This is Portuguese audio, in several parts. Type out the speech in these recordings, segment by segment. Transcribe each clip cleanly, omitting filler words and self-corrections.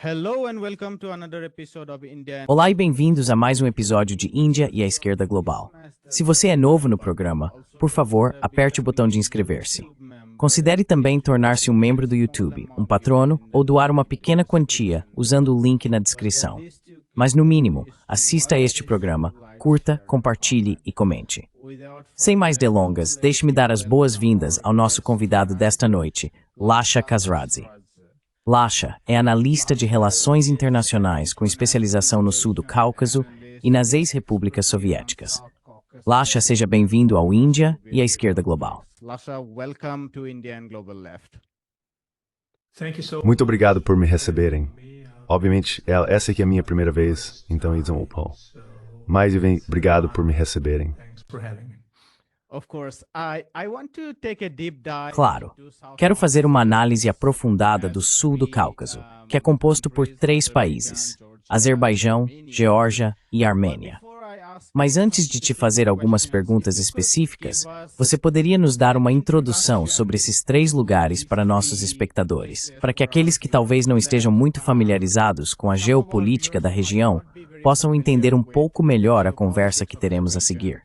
Hello and welcome to another episode of India. Olá e bem-vindos a mais um episódio de Índia e a Esquerda Global. Se você é novo no programa, por favor, aperte o botão de inscrever-se. Considere também tornar-se um membro do YouTube, um patrono ou doar uma pequena quantia usando o link na descrição. Mas no mínimo, assista a este programa, curta, compartilhe e comente. Sem mais delongas, deixe-me dar as boas-vindas ao nosso convidado desta noite, Lasha Kasradze. Lasha é analista de relações internacionais com especialização no sul do Cáucaso e nas ex-repúblicas soviéticas. Lasha, seja bem-vindo ao Índia e à Esquerda Global. Lasha, welcome to India and Global Left. Muito obrigado por me receberem. Obviamente, essa aqui é a minha primeira vez, então eles vão upar. Mais obrigado por me receberem. Claro, quero fazer uma análise aprofundada do sul do Cáucaso, que é composto por 3 países, Azerbaijão, Geórgia e Armênia. Mas antes de te fazer algumas perguntas específicas, você poderia nos dar uma introdução sobre esses 3 lugares para nossos espectadores, para que aqueles que talvez não estejam muito familiarizados com a geopolítica da região possam entender um pouco melhor a conversa que teremos a seguir.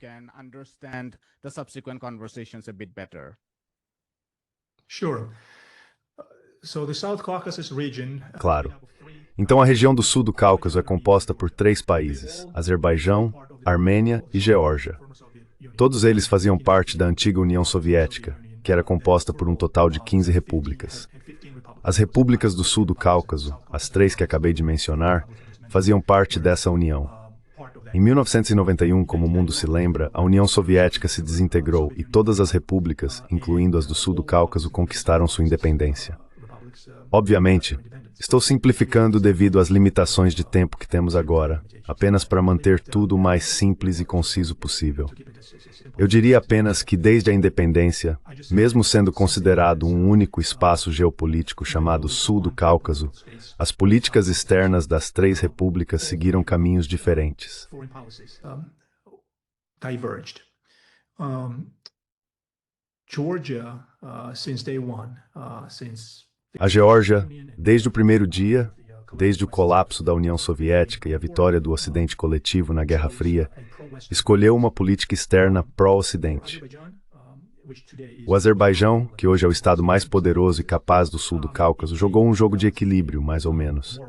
Claro. Então a região do sul do Cáucaso é composta por 3 países, Azerbaijão, Armênia e Geórgia. Todos eles faziam parte da antiga União Soviética, que era composta por um total de 15 repúblicas. As repúblicas do sul do Cáucaso, as 3 que acabei de mencionar, faziam parte dessa união. Em 1991, como o mundo se lembra, a União Soviética se desintegrou e todas as repúblicas, incluindo as do sul do Cáucaso, conquistaram sua independência. Obviamente, estou simplificando devido às limitações de tempo que temos agora, apenas para manter tudo o mais simples e conciso possível. Eu diria apenas que desde a independência, mesmo sendo considerado um único espaço geopolítico chamado Sul do Cáucaso, as políticas externas das 3 repúblicas seguiram caminhos diferentes. A Geórgia, desde o primeiro dia, desde o colapso da União Soviética e a vitória do Ocidente coletivo na Guerra Fria, escolheu uma política externa pró-Ocidente. O Azerbaijão, que hoje é o estado mais poderoso e capaz do sul do Cáucaso, jogou um jogo de equilíbrio, mais ou menos.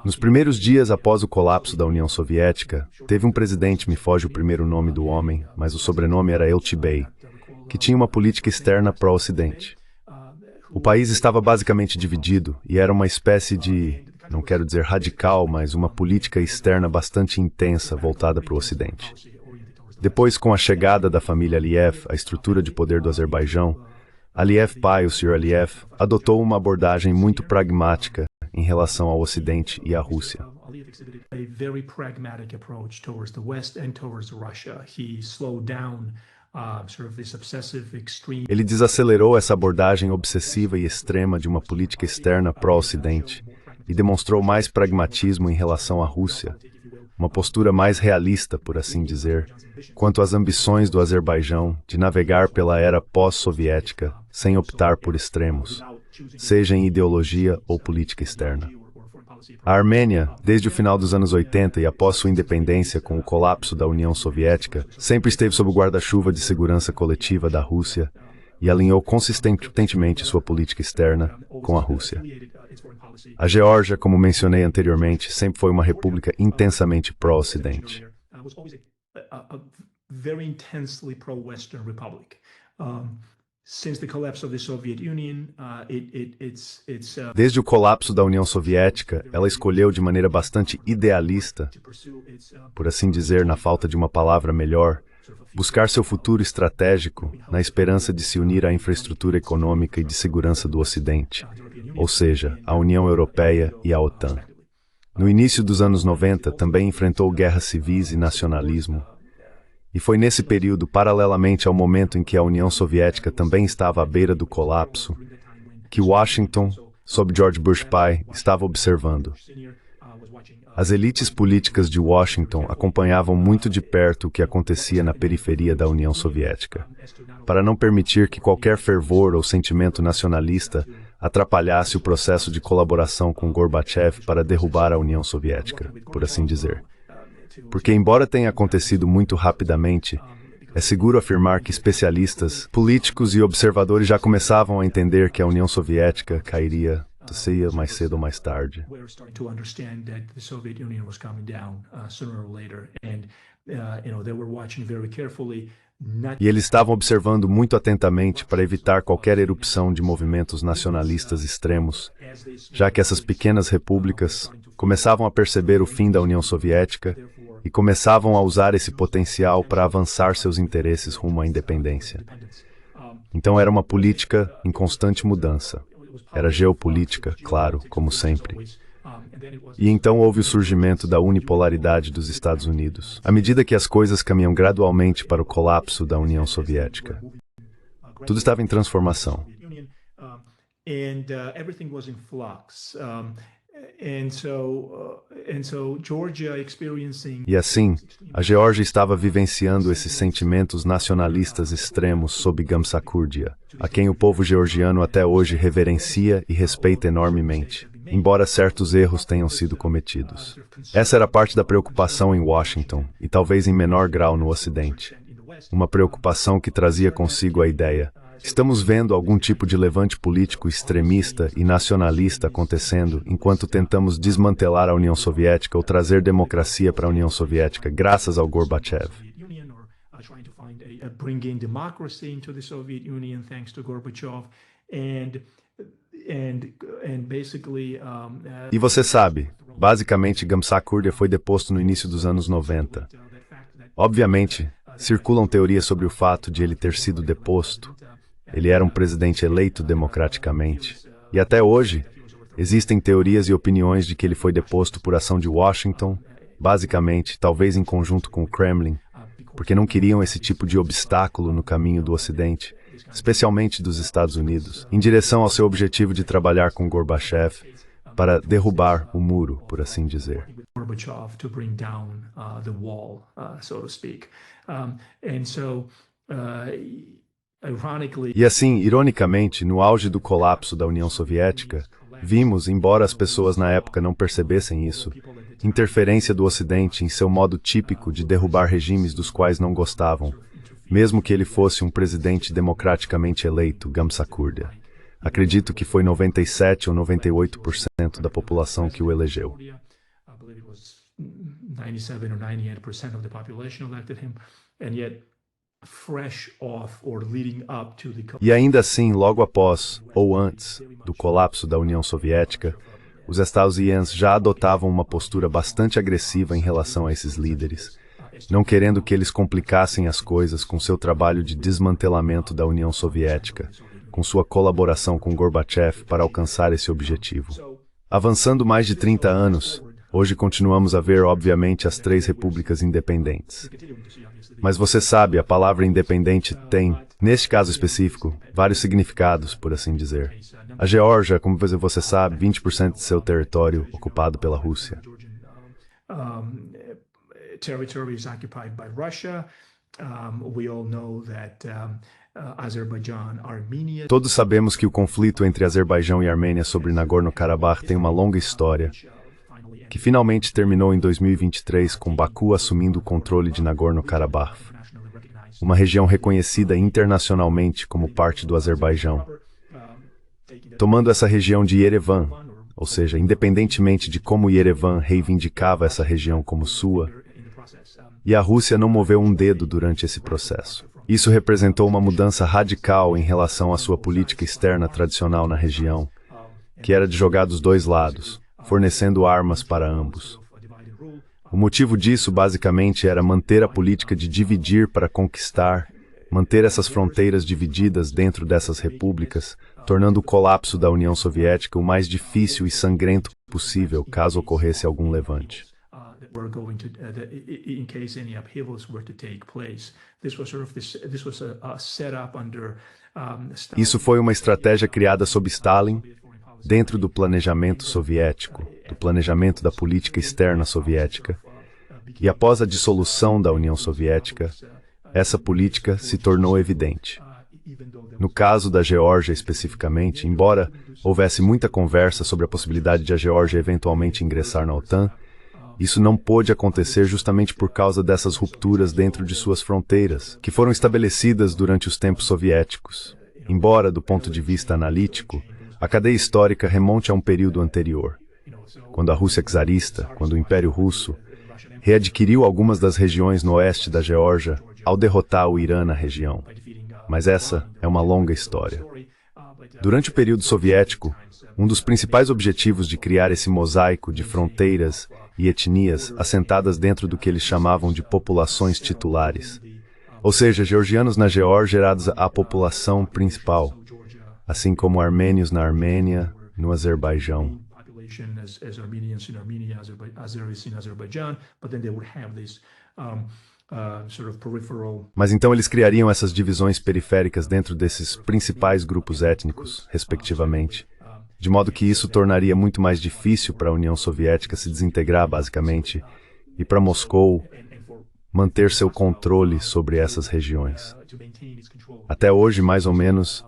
Nos primeiros dias após o colapso da União Soviética, teve um presidente, me foge o primeiro nome do homem, mas o sobrenome era Eltibey, que tinha uma política externa pró-Ocidente. O país estava basicamente dividido e era uma espécie de, não quero dizer radical, mas uma política externa bastante intensa voltada para o Ocidente. Depois, com a chegada da família Aliyev à estrutura de poder do Azerbaijão, Aliyev pai, o Sr. Aliyev, adotou uma abordagem muito pragmática em relação ao Ocidente e à Rússia. Ele desacelerou essa abordagem obsessiva e extrema de uma política externa pró-Ocidente e demonstrou mais pragmatismo em relação à Rússia, uma postura mais realista, por assim dizer, quanto às ambições do Azerbaijão de navegar pela era pós-soviética sem optar por extremos, seja em ideologia ou política externa. A Armênia, desde o final dos anos 80 e após sua independência com o colapso da União Soviética, sempre esteve sob o guarda-chuva de segurança coletiva da Rússia e alinhou consistentemente sua política externa com a Rússia. A Geórgia, como mencionei anteriormente, sempre foi uma república intensamente pró-Ocidente. Desde o colapso da União Soviética, ela escolheu de maneira bastante idealista, por assim dizer, na falta de uma palavra melhor, buscar seu futuro estratégico na esperança de se unir à infraestrutura econômica e de segurança do Ocidente, ou seja, à União Europeia e à OTAN. No início dos anos 90, também enfrentou guerras civis e nacionalismo, e foi nesse período, paralelamente ao momento em que a União Soviética também estava à beira do colapso, que Washington, sob George Bush pai, estava observando. As elites políticas de Washington acompanhavam muito de perto o que acontecia na periferia da União Soviética, para não permitir que qualquer fervor ou sentimento nacionalista atrapalhasse o processo de colaboração com Gorbachev para derrubar a União Soviética, por assim dizer. Porque, embora tenha acontecido muito rapidamente, é seguro afirmar que especialistas, políticos e observadores já começavam a entender que a União Soviética cairia mais cedo ou mais tarde. E eles estavam observando muito atentamente para evitar qualquer erupção de movimentos nacionalistas extremos, já que essas pequenas repúblicas começavam a perceber o fim da União Soviética e começavam a usar esse potencial para avançar seus interesses rumo à independência. Então era uma política em constante mudança. Era geopolítica, claro, como sempre. E então houve o surgimento da unipolaridade dos Estados Unidos, à medida que as coisas caminham gradualmente para o colapso da União Soviética. Tudo estava em transformação. E assim, a Geórgia estava vivenciando esses sentimentos nacionalistas extremos sob Gamsakhourdia, a quem o povo georgiano até hoje reverencia e respeita enormemente, embora certos erros tenham sido cometidos. Essa era parte da preocupação em Washington, e talvez em menor grau no Ocidente. Uma preocupação que trazia consigo a ideia: estamos vendo algum tipo de levante político extremista e nacionalista acontecendo enquanto tentamos desmantelar a União Soviética ou trazer democracia para a União Soviética graças ao Gorbachev. E você sabe, basicamente Gamsakhourdia foi deposto no início dos anos 90. Obviamente, circulam teorias sobre o fato de ele ter sido deposto. Ele era um presidente eleito democraticamente. E até hoje, existem teorias e opiniões de que ele foi deposto por ação de Washington, basicamente, talvez em conjunto com o Kremlin, porque não queriam esse tipo de obstáculo no caminho do Ocidente, especialmente dos Estados Unidos, em direção ao seu objetivo de trabalhar com Gorbachev para derrubar o muro, por assim dizer. E assim, ironicamente, no auge do colapso da União Soviética, vimos, embora as pessoas na época não percebessem isso, interferência do Ocidente em seu modo típico de derrubar regimes dos quais não gostavam, mesmo que ele fosse um presidente democraticamente eleito, Gamsakhourdia. Acredito que foi 97 ou 98% da população que o elegeu. E ainda assim, logo após, ou antes, do colapso da União Soviética, os Estados Unidos já adotavam uma postura bastante agressiva em relação a esses líderes, não querendo que eles complicassem as coisas com seu trabalho de desmantelamento da União Soviética, com sua colaboração com Gorbachev para alcançar esse objetivo. Avançando mais de 30 anos, hoje continuamos a ver, obviamente, as 3 repúblicas independentes. Mas você sabe, a palavra independente tem, neste caso específico, vários significados, por assim dizer. A Geórgia, como você sabe, 20% de seu território ocupado pela Rússia. Todos sabemos que o conflito entre Azerbaijão e Armênia sobre Nagorno-Karabakh tem uma longa história, que finalmente terminou em 2023 com Baku assumindo o controle de Nagorno-Karabakh, uma região reconhecida internacionalmente como parte do Azerbaijão. Tomando essa região de Yerevan, ou seja, independentemente de como Yerevan reivindicava essa região como sua, e a Rússia não moveu um dedo durante esse processo. Isso representou uma mudança radical em relação à sua política externa tradicional na região, que era de jogar dos dois lados, fornecendo armas para ambos. O motivo disso, basicamente, era manter a política de dividir para conquistar, manter essas fronteiras divididas dentro dessas repúblicas, tornando o colapso da União Soviética o mais difícil e sangrento possível caso ocorresse algum levante. Isso foi uma estratégia criada sob Stalin, dentro do planejamento soviético, do planejamento da política externa soviética, e após a dissolução da União Soviética, essa política se tornou evidente. No caso da Geórgia especificamente, embora houvesse muita conversa sobre a possibilidade de a Geórgia eventualmente ingressar na OTAN, isso não pôde acontecer justamente por causa dessas rupturas dentro de suas fronteiras, que foram estabelecidas durante os tempos soviéticos. Embora, do ponto de vista analítico, a cadeia histórica remonte a um período anterior, quando a Rússia czarista, quando o Império Russo, readquiriu algumas das regiões no oeste da Geórgia ao derrotar o Irã na região. Mas essa é uma longa história. Durante o período soviético, um dos principais objetivos de criar esse mosaico de fronteiras e etnias assentadas dentro do que eles chamavam de populações titulares, ou seja, georgianos na Geórgia gerados à população principal, assim como armênios na Armênia, no Azerbaijão. As Armenians in Armenia, Azeris in Azerbaijan, but then they would have this sort of peripheral. Mas então eles criariam essas divisões periféricas dentro desses principais grupos étnicos, respectivamente, de modo que isso tornaria muito mais difícil para a União Soviética se desintegrar, basicamente, e para Moscou manter seu controle sobre essas regiões. Até hoje, mais ou menos,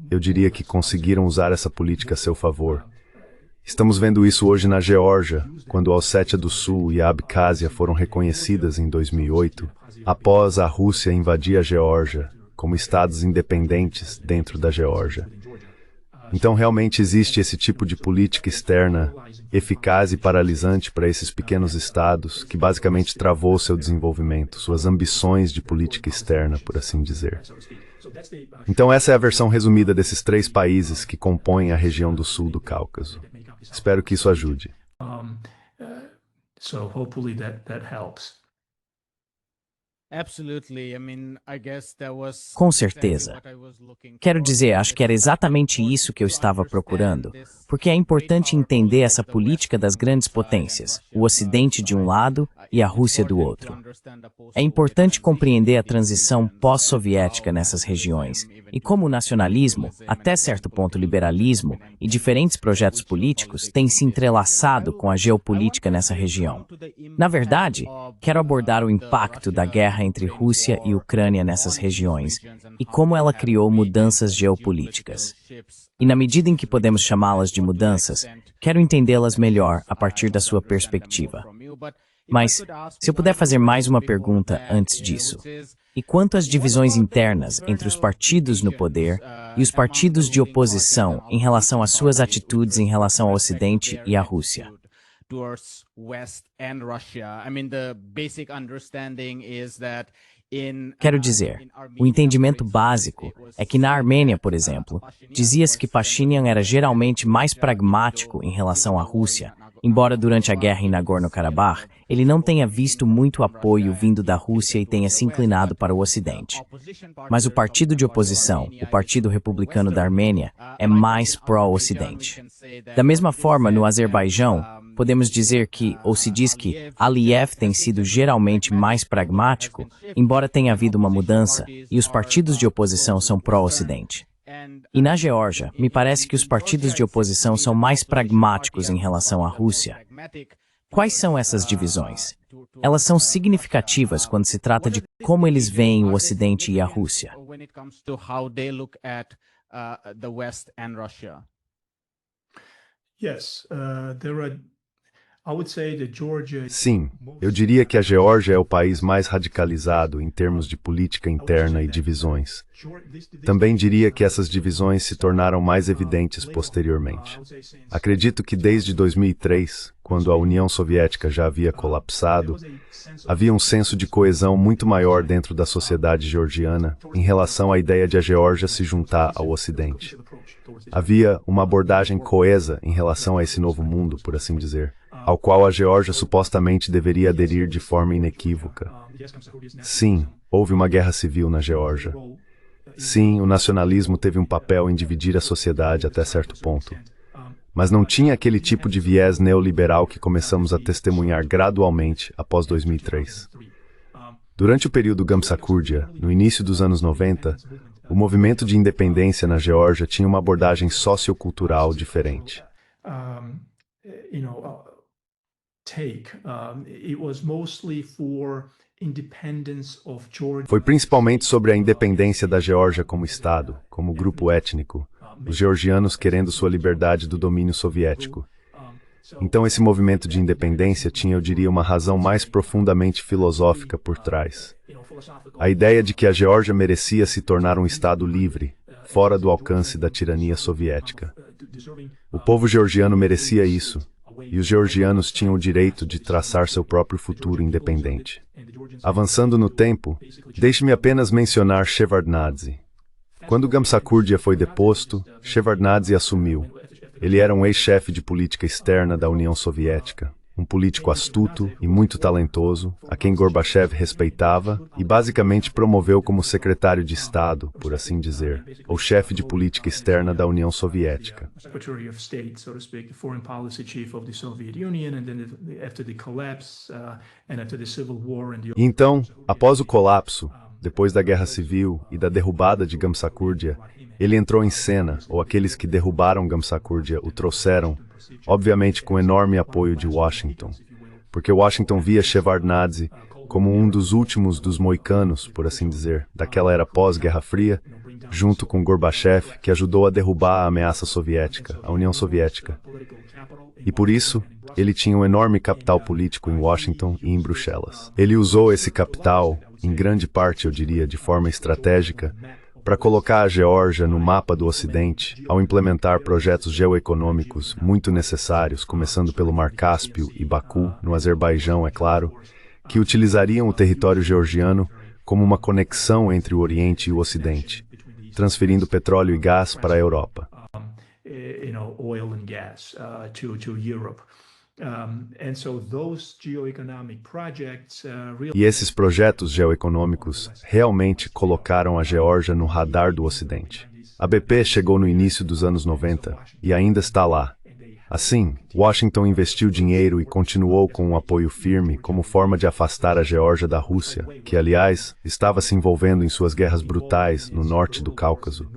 eu diria que conseguiram usar essa política a seu favor. Estamos vendo isso hoje na Geórgia, quando a Ossétia do Sul e a Abcásia foram reconhecidas em 2008, após a Rússia invadir a Geórgia, como estados independentes dentro da Geórgia. Então realmente existe esse tipo de política externa eficaz e paralisante para esses pequenos estados, que basicamente travou seu desenvolvimento, suas ambições de política externa, por assim dizer. Então essa é a versão resumida desses 3 países que compõem a região do sul do Cáucaso. Espero que isso ajude. So hopefully that helps. Com certeza. Quero dizer, acho que era exatamente isso que eu estava procurando, porque é importante entender essa política das grandes potências, o Ocidente de um lado e a Rússia do outro. É importante compreender a transição pós-soviética nessas regiões e como o nacionalismo, até certo ponto liberalismo e diferentes projetos políticos têm se entrelaçado com a geopolítica nessa região. Na verdade, quero abordar o impacto da guerra entre Rússia e Ucrânia nessas regiões e como ela criou mudanças geopolíticas. E na medida em que podemos chamá-las de mudanças, quero entendê-las melhor a partir da sua perspectiva. Mas, se eu puder fazer mais uma pergunta antes disso, e quanto às divisões internas entre os partidos no poder e os partidos de oposição em relação às suas atitudes em relação ao Ocidente e à Rússia? Quero dizer, o entendimento básico é que na Armênia, por exemplo, dizia-se que Pashinyan era geralmente mais pragmático em relação à Rússia, embora durante a guerra em Nagorno-Karabakh ele não tenha visto muito apoio vindo da Rússia e tenha se inclinado para o Ocidente. Mas o partido de oposição, o Partido Republicano da Armênia, é mais pró-Ocidente. Da mesma forma, no Azerbaijão, podemos dizer que, ou se diz que, Aliyev tem sido geralmente mais pragmático, embora tenha havido uma mudança, e os partidos de oposição são pró-Ocidente. E na Geórgia, me parece que os partidos de oposição são mais pragmáticos em relação à Rússia. Quais são essas divisões? Elas são significativas quando se trata de como eles veem o Ocidente e a Rússia. Sim, eu diria que a Geórgia é o país mais radicalizado em termos de política interna e divisões. Também diria que essas divisões se tornaram mais evidentes posteriormente. Acredito que desde 2003, quando a União Soviética já havia colapsado, havia um senso de coesão muito maior dentro da sociedade georgiana em relação à ideia de a Geórgia se juntar ao Ocidente. Havia uma abordagem coesa em relação a esse novo mundo, por assim dizer, ao qual a Geórgia supostamente deveria aderir de forma inequívoca. Sim, houve uma guerra civil na Geórgia. Sim, o nacionalismo teve um papel em dividir a sociedade até certo ponto. Mas não tinha aquele tipo de viés neoliberal que começamos a testemunhar gradualmente após 2003. Durante o período Gamsakurdya, no início dos anos 90, o movimento de independência na Geórgia tinha uma abordagem sociocultural diferente. It was mostly for independence of Georgia. Foi principalmente sobre a independência da Geórgia como Estado, como grupo étnico, os georgianos querendo sua liberdade do domínio soviético. Então esse movimento de independência tinha, eu diria, uma razão mais profundamente filosófica por trás. A ideia de que a Geórgia merecia se tornar um Estado livre, fora do alcance da tirania soviética. O povo georgiano merecia isso, e os georgianos tinham o direito de traçar seu próprio futuro independente. Avançando no tempo, deixe-me apenas mencionar Shevardnadze. Quando Gamsakurdya foi deposto, Shevardnadze assumiu. Ele era um ex-chefe de política externa da União Soviética, um político astuto e muito talentoso, a quem Gorbachev respeitava e basicamente promoveu como secretário de Estado, por assim dizer, ou chefe de política externa da União Soviética. Secretary of State, so to speak, the foreign policy chief of the Soviet Union, and then after the collapse and after the civil war and the... Então, após o colapso, depois da Guerra Civil e da derrubada de Gamsakurdya, ele entrou em cena, ou aqueles que derrubaram Gamsakurdya o trouxeram, obviamente com enorme apoio de Washington, porque Washington via Shevardnadze como um dos últimos dos moicanos, por assim dizer, daquela era pós-Guerra Fria, junto com Gorbachev, que ajudou a derrubar a ameaça soviética, a União Soviética. E por isso, ele tinha um enorme capital político em Washington e em Bruxelas. Ele usou esse capital, em grande parte, eu diria, de forma estratégica, para colocar a Geórgia no mapa do Ocidente, ao implementar projetos geoeconômicos muito necessários, começando pelo Mar Cáspio e Baku, no Azerbaijão, é claro, que utilizariam o território georgiano como uma conexão entre o Oriente e o Ocidente, transferindo petróleo e gás para a Europa. Oil and gas to Europe. And so those geoeconomic projects E esses projetos geoeconômicos realmente colocaram a Geórgia no radar do Ocidente. A BP chegou no início dos anos 90 e ainda está lá. Assim, Washington investiu dinheiro e continuou com um apoio firme como forma de afastar a Geórgia da Rússia, que, aliás, estava se envolvendo em suas guerras brutais no norte do Cáucaso.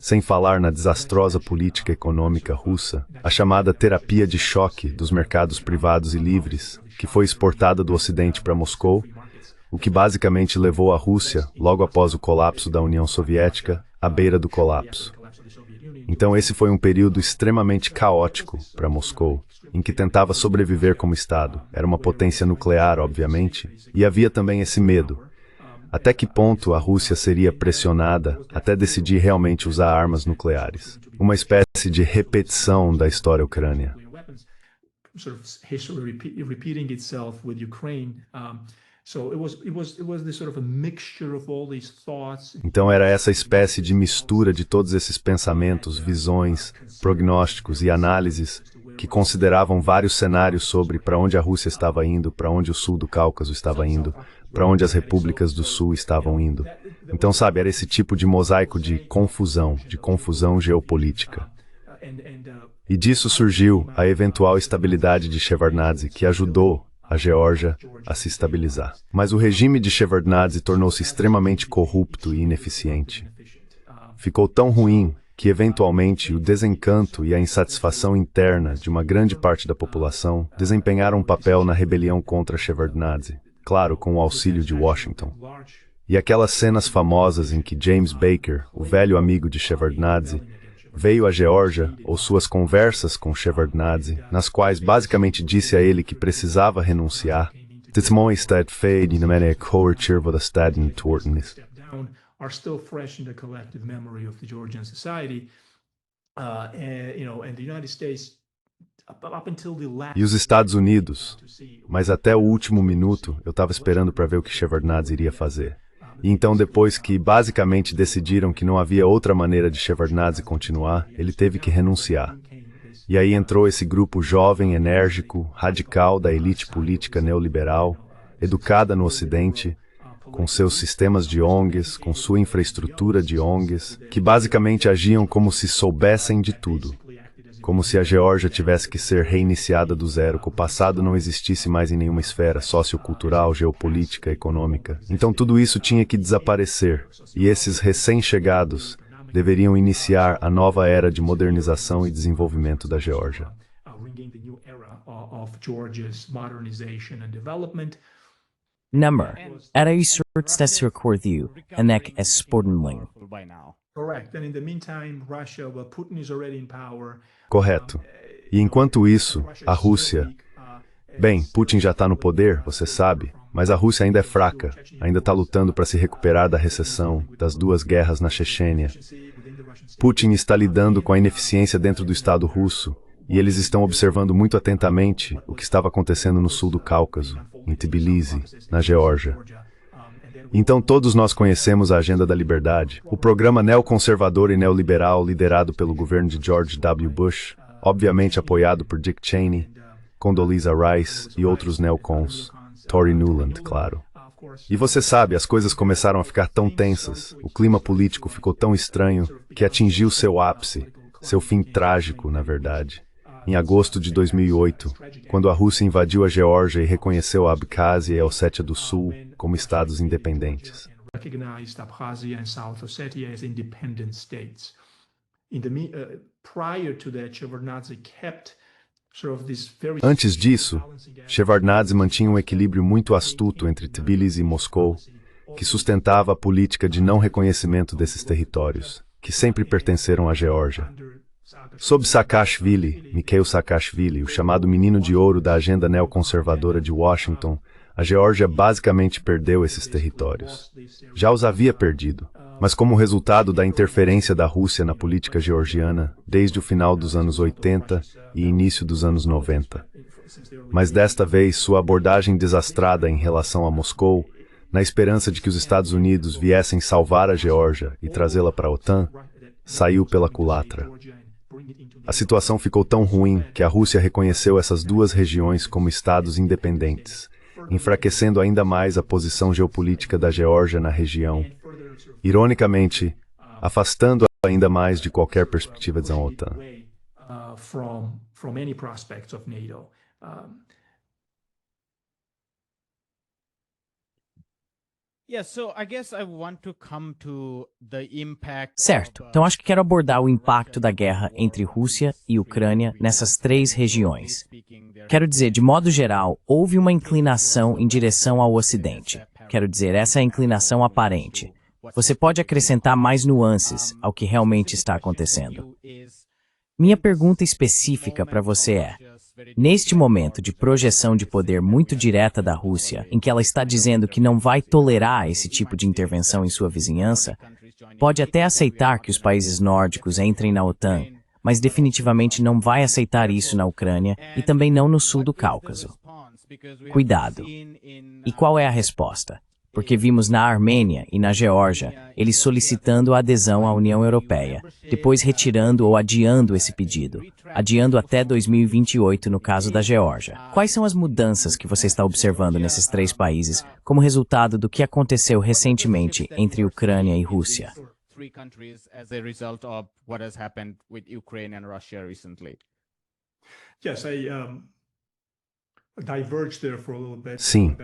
Sem falar na desastrosa política econômica russa, a chamada terapia de choque dos mercados privados e livres, que foi exportada do Ocidente para Moscou, o que basicamente levou a Rússia, logo após o colapso da União Soviética, à beira do colapso. Então esse foi um período extremamente caótico para Moscou, em que tentava sobreviver como Estado. Era uma potência nuclear, obviamente, e havia também esse medo. Até que ponto a Rússia seria pressionada até decidir realmente usar armas nucleares? Uma espécie de repetição da história ucrânia. sort of history repeating itself with Ukraine. So it was this sort of a mixture of all these thoughts. Então era essa espécie de mistura de todos esses pensamentos, visões, prognósticos e análises que consideravam vários cenários sobre para onde a Rússia estava indo, para onde o sul do Cáucaso estava indo, para onde as repúblicas do sul estavam indo. Então, sabe, era esse tipo de mosaico de confusão geopolítica. E disso surgiu a eventual estabilidade de Shevardnadze, que ajudou a Geórgia a se estabilizar. Mas o regime de Shevardnadze tornou-se extremamente corrupto e ineficiente. Ficou tão ruim que, eventualmente, o desencanto e a insatisfação interna de uma grande parte da população desempenharam um papel na rebelião contra Shevardnadze, claro, com o auxílio de Washington. E aquelas cenas famosas em que James Baker, o velho amigo de Shevardnadze, veio à Geórgia, ou suas conversas com Shevardnadze, nas quais basicamente disse a ele que precisava renunciar. Are still fresh in the collective memory of the Georgian society, and the United States, up until the last. E os Estados Unidos, mas até o último minuto eu estava esperando para ver o que Shevardnadze iria fazer. E então, depois que basicamente decidiram que não havia outra maneira de Shevardnadze continuar, ele teve que renunciar. E aí entrou esse grupo jovem, enérgico, radical da elite política neoliberal, educada no Ocidente, com seus sistemas de ONGs, com sua infraestrutura de ONGs, que basicamente agiam como se soubessem de tudo. Como se a Geórgia tivesse que ser reiniciada do zero, que o passado não existisse mais em nenhuma esfera sociocultural, geopolítica, econômica. Então tudo isso tinha que desaparecer, e esses recém-chegados deveriam iniciar a nova era de modernização e desenvolvimento da Geórgia. Nummer är ju sorts rekordiu, enek es sportenling. By now. Correct. And in the meantime, Russia, well, Putin is already in power. Correto. E enquanto isso, a Rússia... Bem, Putin já está no poder, você sabe, mas a Rússia ainda é fraca, ainda está lutando para se recuperar da recessão, das duas guerras na Chechênia. Putin está lidando com a ineficiência dentro do Estado russo, e eles estão observando muito atentamente o que estava acontecendo no sul do Cáucaso, em Tbilisi, na Geórgia. Então todos nós conhecemos a Agenda da Liberdade, o programa neoconservador e neoliberal liderado pelo governo de George W. Bush, obviamente apoiado por Dick Cheney, Condoleezza Rice e outros neocons, Tory Nuland, claro. E você sabe, as coisas começaram a ficar tão tensas, o clima político ficou tão estranho que atingiu seu ápice, seu fim trágico, na verdade, em agosto de 2008, quando a Rússia invadiu a Geórgia e reconheceu a Abkhazia e a Ossétia do Sul como estados independentes. Recognized Abkhazia and South Ossetia as independent states. Prior to that, Shevardnadze kept sort of this very Antes disso, Shevardnadze mantinha um equilíbrio muito astuto entre Tbilisi e Moscou, que sustentava a política de não reconhecimento desses territórios, que sempre pertenceram à Geórgia. Sob Saakashvili, Mikhail Saakashvili, o chamado menino de ouro da agenda neoconservadora de Washington, a Geórgia basicamente perdeu esses territórios. Já os havia perdido, mas como resultado da interferência da Rússia na política georgiana desde o final dos anos 80 e início dos anos 90. Mas desta vez, sua abordagem desastrada em relação a Moscou, na esperança de que os Estados Unidos viessem salvar a Geórgia e trazê-la para a OTAN, saiu pela culatra. A situação ficou tão ruim que a Rússia reconheceu essas duas regiões como estados independentes, enfraquecendo ainda mais a posição geopolítica da Geórgia na região, ironicamente, afastando ainda mais de qualquer perspectiva de OTAN. Certo, então acho que quero abordar o impacto da guerra entre Rússia e Ucrânia nessas três regiões. Quero dizer, de modo geral, houve uma inclinação em direção ao Ocidente. Quero dizer, essa é a inclinação aparente. Você pode acrescentar mais nuances ao que realmente está acontecendo. Minha pergunta específica para você é: neste momento de projeção de poder muito direta da Rússia, em que ela está dizendo que não vai tolerar esse tipo de intervenção em sua vizinhança, pode até aceitar que os países nórdicos entrem na OTAN, mas definitivamente não vai aceitar isso na Ucrânia e também não no sul do Cáucaso. Cuidado. E qual é a resposta? Porque vimos na Armênia e na Geórgia eles solicitando a adesão à União Europeia, depois retirando ou adiando esse pedido, adiando até 2028 no caso da Geórgia. Quais são as mudanças que você está observando nesses três países como resultado do que aconteceu recentemente entre Ucrânia e Rússia? Sim,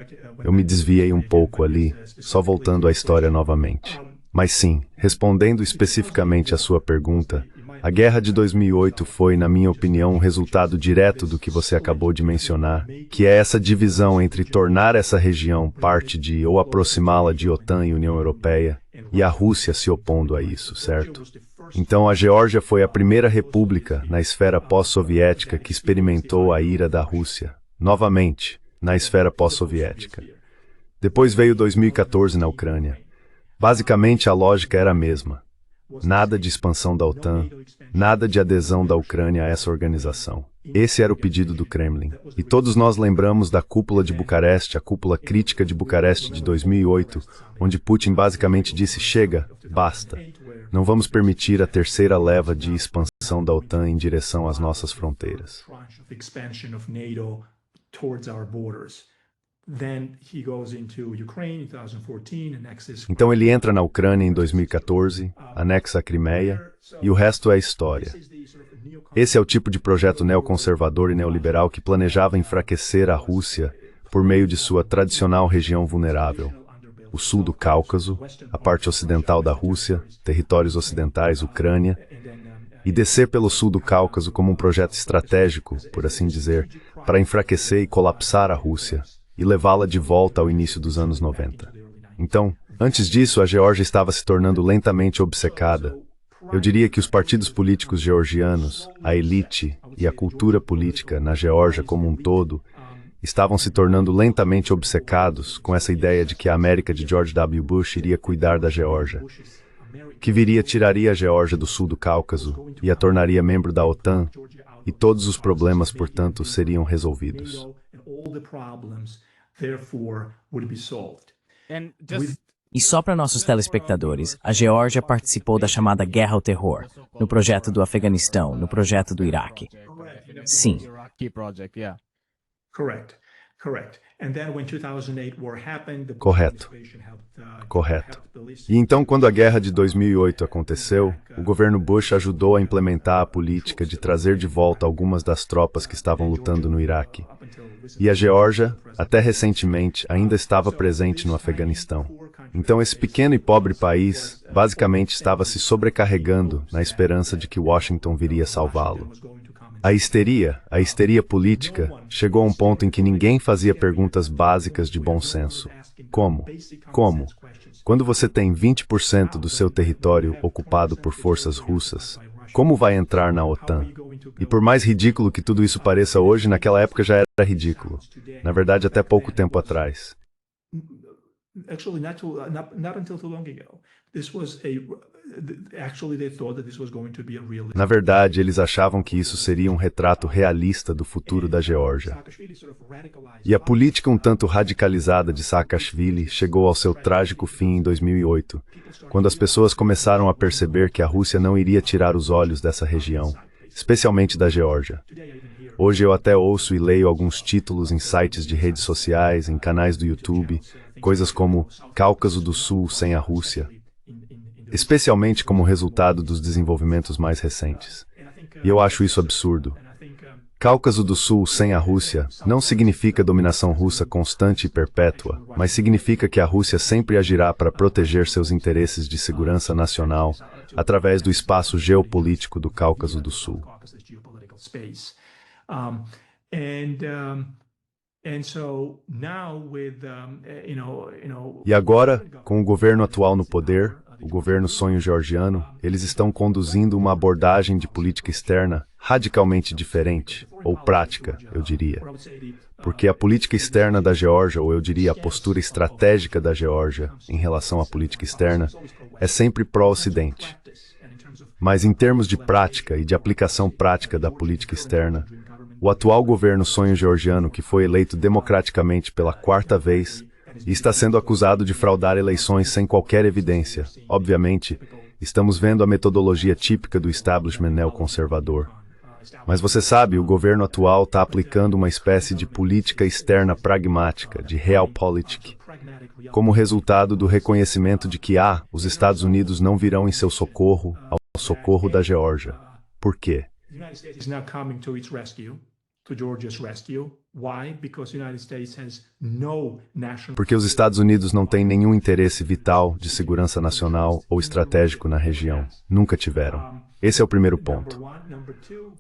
eu me desviei um pouco ali, só voltando à história novamente. Mas sim, respondendo especificamente à sua pergunta, a guerra de 2008 foi, na minha opinião, um resultado direto do que você acabou de mencionar, que é essa divisão entre tornar essa região parte de ou aproximá-la de OTAN e União Europeia, e a Rússia se opondo a isso, certo? Então a Geórgia foi a primeira república na esfera pós-soviética que experimentou a ira da Rússia. Novamente, na esfera pós-soviética. Depois veio 2014 na Ucrânia. Basicamente, a lógica era a mesma. Nada de expansão da OTAN, nada de adesão da Ucrânia a essa organização. Esse era o pedido do Kremlin. E todos nós lembramos da cúpula de Bucareste, a cúpula crítica de Bucareste de 2008, onde Putin basicamente disse: chega, basta. Não vamos permitir a terceira leva de expansão da OTAN em direção às nossas fronteiras. Então ele entra na Ucrânia em 2014, anexa a Crimeia, e o resto é história. Esse é o tipo de projeto neoconservador e neoliberal que planejava enfraquecer a Rússia por meio de sua tradicional região vulnerável. O sul do Cáucaso, a parte ocidental da Rússia, territórios ocidentais, Ucrânia, e descer pelo sul do Cáucaso como um projeto estratégico, por assim dizer, para enfraquecer e colapsar a Rússia, e levá-la de volta ao início dos anos 90. Então, antes disso, a Geórgia estava se tornando lentamente obcecada. Eu diria que os partidos políticos georgianos, a elite e a cultura política na Geórgia como um todo estavam se tornando lentamente obcecados com essa ideia de que a América de George W. Bush iria cuidar da Geórgia, que tiraria a Geórgia do sul do Cáucaso e a tornaria membro da OTAN, e todos os problemas, portanto, seriam resolvidos. And just E só para nossos telespectadores, a Geórgia participou da chamada Guerra ao Terror, no projeto do Afeganistão, no projeto do Iraque. Sim. Iraqi project, yeah. Correct. And then when 2008 war happened, the Correto. administration Correto. E então, quando a guerra de 2008 aconteceu, o governo Bush ajudou a implementar a política de trazer de volta algumas das tropas que estavam lutando no Iraque. E a Geórgia, até recentemente, ainda estava presente no Afeganistão. Então, esse pequeno e pobre país, basicamente, estava se sobrecarregando na esperança de que Washington viria salvá-lo. A histeria política chegou a um ponto em que ninguém fazia perguntas básicas de bom senso. Como? Quando você tem 20% do seu território ocupado por forças russas, como vai entrar na OTAN? E por mais ridículo que tudo isso pareça hoje, naquela época já era ridículo. Na verdade, até pouco tempo atrás. Actually, not until too long ago. Actually, they thought that this was going to be a real. Na verdade, eles achavam que isso seria um retrato realista do futuro da Geórgia. E a política um tanto radicalizada de Saakashvili chegou ao seu trágico fim em 2008, quando as pessoas começaram a perceber que a Rússia não iria tirar os olhos dessa região, especialmente da Geórgia. Hoje eu até ouço e leio alguns títulos em sites de redes sociais, em canais do YouTube, coisas como Cáucaso do Sul sem a Rússia, especialmente como resultado dos desenvolvimentos mais recentes. E eu acho isso absurdo. Cáucaso do Sul sem a Rússia não significa dominação russa constante e perpétua, mas significa que a Rússia sempre agirá para proteger seus interesses de segurança nacional através do espaço geopolítico do Cáucaso do Sul. E agora, com o governo atual no poder, o governo sonho georgiano, eles estão conduzindo uma abordagem de política externa radicalmente diferente, ou prática, eu diria. Porque a política externa da Geórgia, ou eu diria a postura estratégica da Geórgia em relação à política externa, é sempre pró-Ocidente. Mas em termos de prática e de aplicação prática da política externa, o atual governo sonho georgiano, que foi eleito democraticamente pela 4ª vez, e está sendo acusado de fraudar eleições sem qualquer evidência. Obviamente, estamos vendo a metodologia típica do establishment neoconservador. Mas você sabe, o governo atual está aplicando uma espécie de política externa pragmática, de realpolitik, como resultado do reconhecimento de que, os Estados Unidos não virão em seu socorro ao socorro da Geórgia. Por quê? Porque os Estados Unidos não têm nenhum interesse vital de segurança nacional ou estratégico na região. Nunca tiveram. Esse é o primeiro ponto.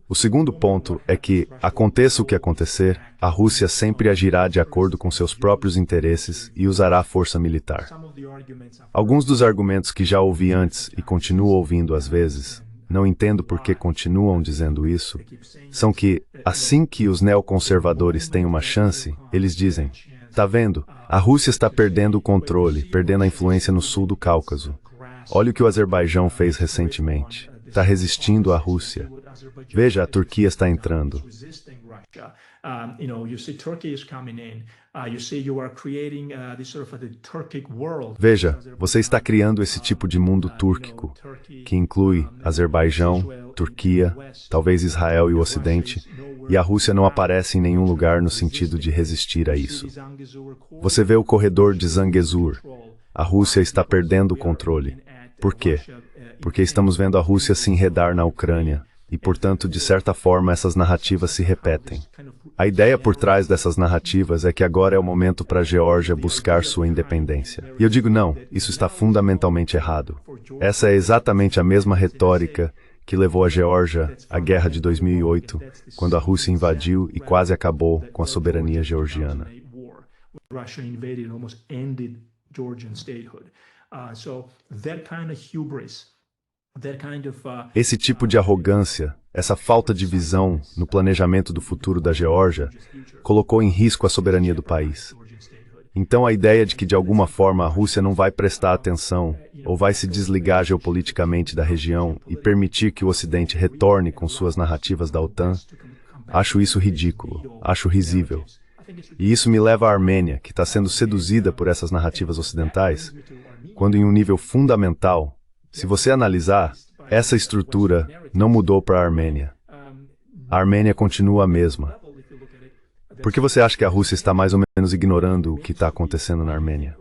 O segundo ponto é que, aconteça o que acontecer, a Rússia sempre agirá de acordo com seus próprios interesses e usará força militar. Alguns dos argumentos que já ouvi antes e continuo ouvindo às vezes, não entendo por que continuam dizendo isso, são que, assim que os neoconservadores têm uma chance, eles dizem, tá vendo, a Rússia está perdendo o controle, perdendo a influência no sul do Cáucaso. Olha o que o Azerbaijão fez recentemente. Está resistindo à Rússia. Veja, a Turquia está entrando. Veja, você está criando esse tipo de mundo túrquico, que inclui Azerbaijão, Turquia, talvez Israel e o Ocidente, e a Rússia não aparece em nenhum lugar no sentido de resistir a isso. Você vê o corredor de Zangezur. A Rússia está perdendo o controle. Por quê? Porque estamos vendo a Rússia se enredar na Ucrânia, e, portanto, de certa forma, essas narrativas se repetem. A ideia por trás dessas narrativas é que agora é o momento para a Geórgia buscar sua independência. E eu digo não, isso está fundamentalmente errado. Essa é exatamente a mesma retórica que levou a Geórgia à guerra de 2008, quando a Rússia invadiu e quase acabou com a soberania georgiana. Russia invaded and almost ended Georgian statehood. So that kind of hubris, that kind of Esse tipo de arrogância, essa falta de visão no planejamento do futuro da Geórgia, colocou em risco a soberania do país. Então a ideia de que de alguma forma a Rússia não vai prestar atenção ou vai se desligar geopoliticamente da região e permitir que o Ocidente retorne com suas narrativas da OTAN, acho isso ridículo, acho risível. E isso me leva à Armênia, que está sendo seduzida por essas narrativas ocidentais, quando em um nível fundamental, se você analisar, essa estrutura não mudou para a Armênia. A Armênia continua a mesma. Por que você acha que a Rússia está mais ou menos ignorando o que está acontecendo na Armênia?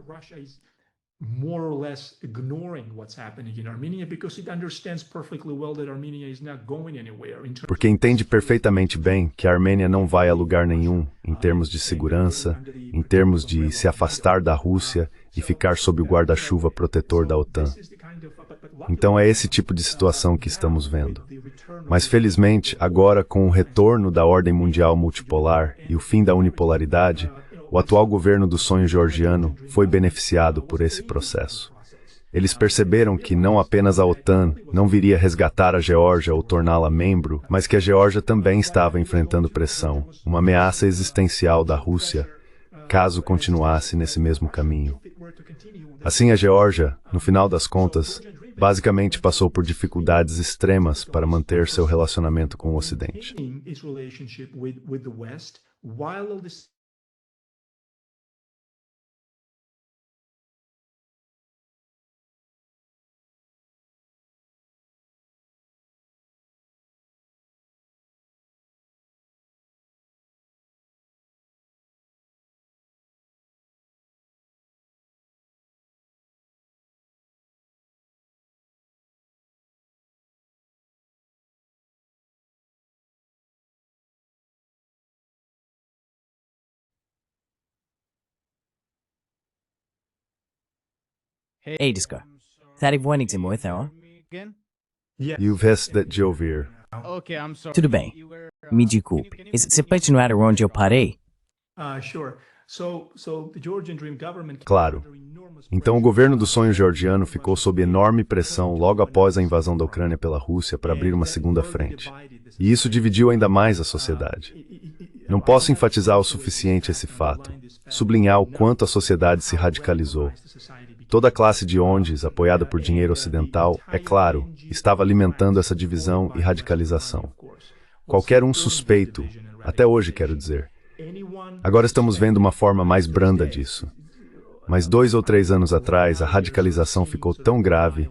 more or less ignoring what's happening in Armenia because it understands perfectly well that Armenia is not going anywhere. Porque entende perfeitamente bem que a Armênia não vai a lugar nenhum em termos de segurança, em termos de se afastar da Rússia e ficar sob o guarda-chuva protetor da OTAN. Então é esse tipo de situação que estamos vendo. Mas felizmente, agora com o retorno da ordem mundial multipolar e o fim da unipolaridade, o atual governo do sonho georgiano foi beneficiado por esse processo. Eles perceberam que não apenas a OTAN não viria resgatar a Geórgia ou torná-la membro, mas que a Geórgia também estava enfrentando pressão, uma ameaça existencial da Rússia, caso continuasse nesse mesmo caminho. Assim, a Geórgia, no final das contas, basicamente passou por dificuldades extremas para manter seu relacionamento com o Ocidente. Ediska, Tarivonix e Moethel. You've that de ouvir. Okay, I'm sorry. Tudo bem. Me desculpe. Você pode continuar onde eu parei? Sure. So the Georgian Dream government. Claro. Então o governo do sonho georgiano ficou sob enorme pressão logo após a invasão da Ucrânia pela Rússia para abrir uma segunda frente. E isso dividiu ainda mais a sociedade. Não posso enfatizar o suficiente esse fato, sublinhar o quanto a sociedade se radicalizou. Toda a classe de ONGs, apoiada por dinheiro ocidental, é claro, estava alimentando essa divisão e radicalização. Qualquer um suspeito, até hoje quero dizer. Agora estamos vendo uma forma mais branda disso. Mas 2 ou 3 anos atrás, a radicalização ficou tão grave,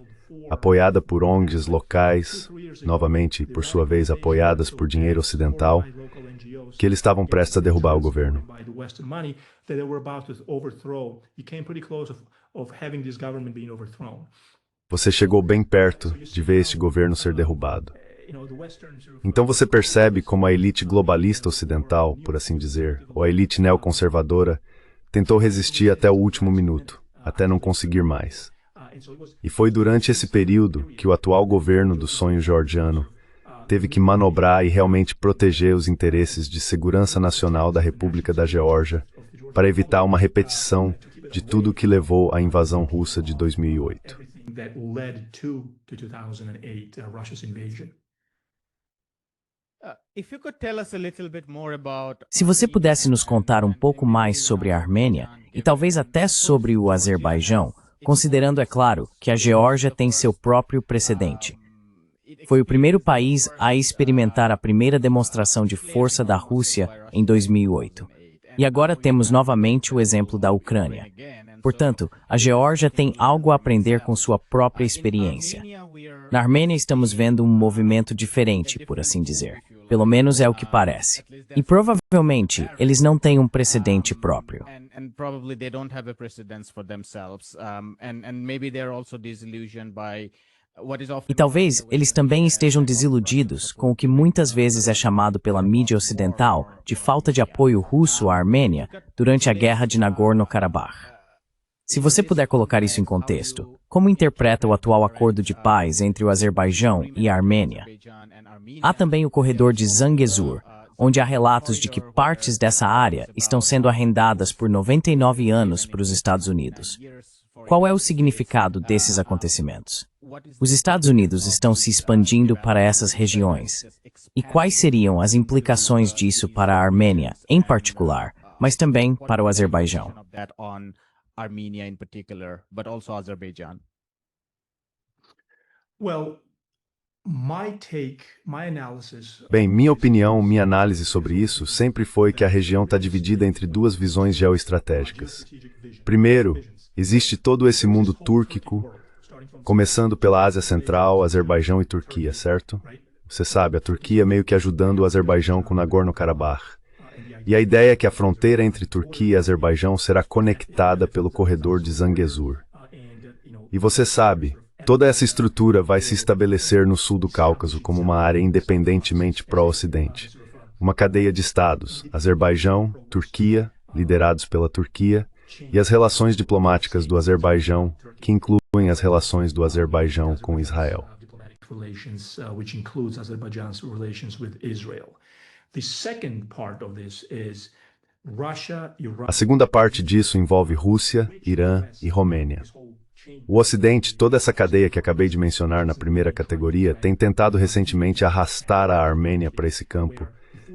apoiada por ONGs locais, novamente, por sua vez, apoiadas por dinheiro ocidental, que eles estavam prestes a derrubar o governo. Você chegou bem perto de ver este governo ser derrubado. Então você percebe como a elite globalista ocidental, por assim dizer, ou a elite neoconservadora, tentou resistir até o último minuto, até não conseguir mais. E foi durante esse período que o atual governo do sonho georgiano teve que manobrar e realmente proteger os interesses de segurança nacional da República da Geórgia para evitar uma repetição de tudo o que levou à invasão russa de 2008. Se você pudesse nos contar um pouco mais sobre a Armênia e talvez até sobre o Azerbaijão, considerando, é claro, que a Geórgia tem seu próprio precedente. Foi o primeiro país a experimentar a primeira demonstração de força da Rússia em 2008. E agora temos novamente o exemplo da Ucrânia. Portanto, a Geórgia tem algo a aprender com sua própria experiência. Na Armênia estamos vendo um movimento diferente, por assim dizer. Pelo menos é o que parece. E provavelmente eles não têm um precedente próprio. E talvez eles também estejam desiludidos com o que muitas vezes é chamado pela mídia ocidental de falta de apoio russo à Armênia durante a guerra de Nagorno-Karabakh. Se você puder colocar isso em contexto, como interpreta o atual acordo de paz entre o Azerbaijão e a Armênia? Há também o corredor de Zangezur, onde há relatos de que partes dessa área estão sendo arrendadas por 99 anos para os Estados Unidos. Qual é o significado desses acontecimentos? Os Estados Unidos estão se expandindo para essas regiões. E quais seriam as implicações disso para a Armênia, em particular, mas também para o Azerbaijão? Armenia in particular, but also Azerbaijan? Well, my analysis. Bem, minha opinião, minha análise sobre isso sempre foi que a região está dividida entre duas visões geoestratégicas. Primeiro, existe todo esse mundo túrquico, começando pela Ásia Central, Azerbaijão e Turquia, certo? Você sabe, a Turquia meio que ajudando o Azerbaijão com Nagorno-Karabakh. E a ideia é que a fronteira entre Turquia e Azerbaijão será conectada pelo corredor de Zangezur. E você sabe, toda essa estrutura vai se estabelecer no sul do Cáucaso como uma área independentemente pró-Ocidente. Uma cadeia de estados, Azerbaijão, Turquia, liderados pela Turquia, e as relações diplomáticas do Azerbaijão, que incluem as relações do Azerbaijão com Israel. A segunda parte disso envolve Rússia, Irã e Romênia. O Ocidente, toda essa cadeia que acabei de mencionar na primeira categoria, tem tentado recentemente arrastar a Armênia para esse campo,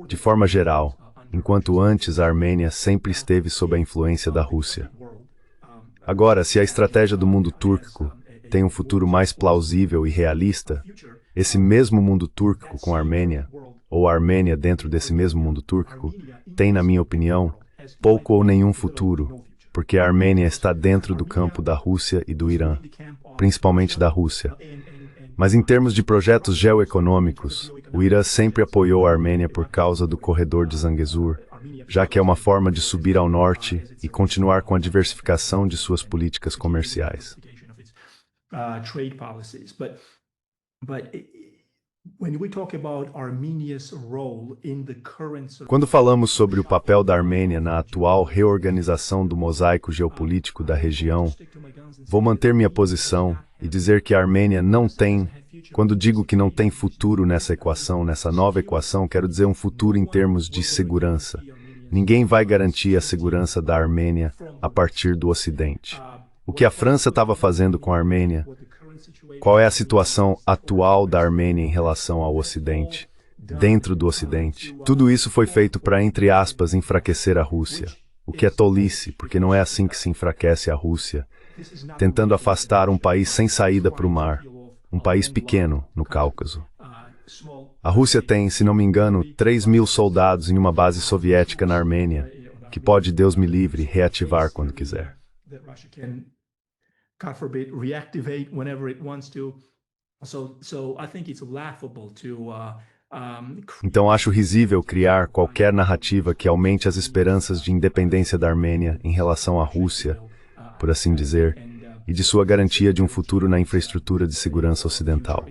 de forma geral, enquanto antes a Armênia sempre esteve sob a influência da Rússia. Agora, se a estratégia do mundo túrquico tem um futuro mais plausível e realista, esse mesmo mundo túrquico com a Armênia, ou a Armênia dentro desse mesmo mundo túrquico, tem, na minha opinião, pouco ou nenhum futuro, porque a Armênia está dentro do campo da Rússia e do Irã, principalmente da Rússia. Mas em termos de projetos geoeconômicos, o Irã sempre apoiou a Armênia por causa do corredor de Zangezur, já que é uma forma de subir ao norte e continuar com a diversificação de suas políticas comerciais. Quando falamos sobre o papel da Armênia na atual reorganização do mosaico geopolítico da região, vou manter minha posição e dizer que a Armênia não tem, quando digo que não tem futuro nessa equação, nessa nova equação, quero dizer um futuro em termos de segurança. Ninguém vai garantir a segurança da Armênia a partir do Ocidente. O que a França estava fazendo com a Armênia? Qual é a situação atual da Armênia em relação ao Ocidente, dentro do Ocidente? Tudo isso foi feito para, entre aspas, enfraquecer a Rússia, o que é tolice, porque não é assim que se enfraquece a Rússia, tentando afastar um país sem saída para o mar, um país pequeno no Cáucaso. A Rússia tem, se não me engano, 3.000 soldados em uma base soviética na Armênia, que pode, Deus me livre, reativar quando quiser. God forbid, reactivate whenever it wants to. So I think it's laughable to Então acho risível criar qualquer narrativa que aumente as esperanças de independência da Armênia em relação à Rússia, por assim dizer, e de sua garantia de um futuro na infraestrutura de segurança ocidental.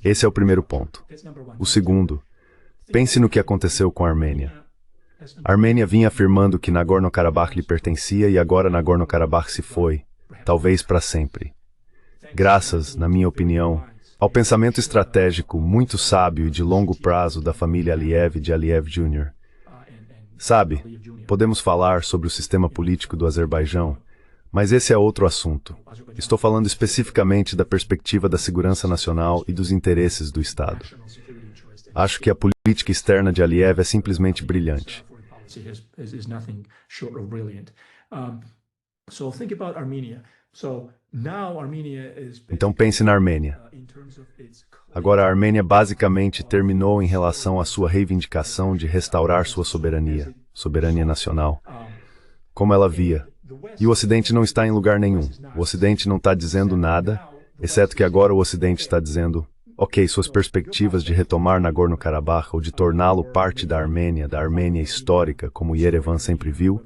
Esse é o primeiro ponto. O segundo, pense no que aconteceu com a Armênia. A Armênia vinha afirmando que Nagorno-Karabakh lhe pertencia e agora Nagorno-Karabakh se foi, talvez para sempre. Graças, na minha opinião, ao pensamento estratégico muito sábio e de longo prazo da família Aliyev e de Aliyev Jr. Sabe, podemos falar sobre o sistema político do Azerbaijão, mas esse é outro assunto. Estou falando especificamente da perspectiva da segurança nacional e dos interesses do Estado. Acho que a política externa de Aliyev é simplesmente brilhante. Então pense na Armênia. Agora a Armênia basicamente terminou em relação à sua reivindicação de restaurar sua soberania nacional, como ela via. E o Ocidente não está em lugar nenhum. O Ocidente não está dizendo nada, exceto que agora o Ocidente está dizendo, ok, suas perspectivas de retomar Nagorno-Karabakh ou de torná-lo parte da Armênia histórica, como Yerevan sempre viu,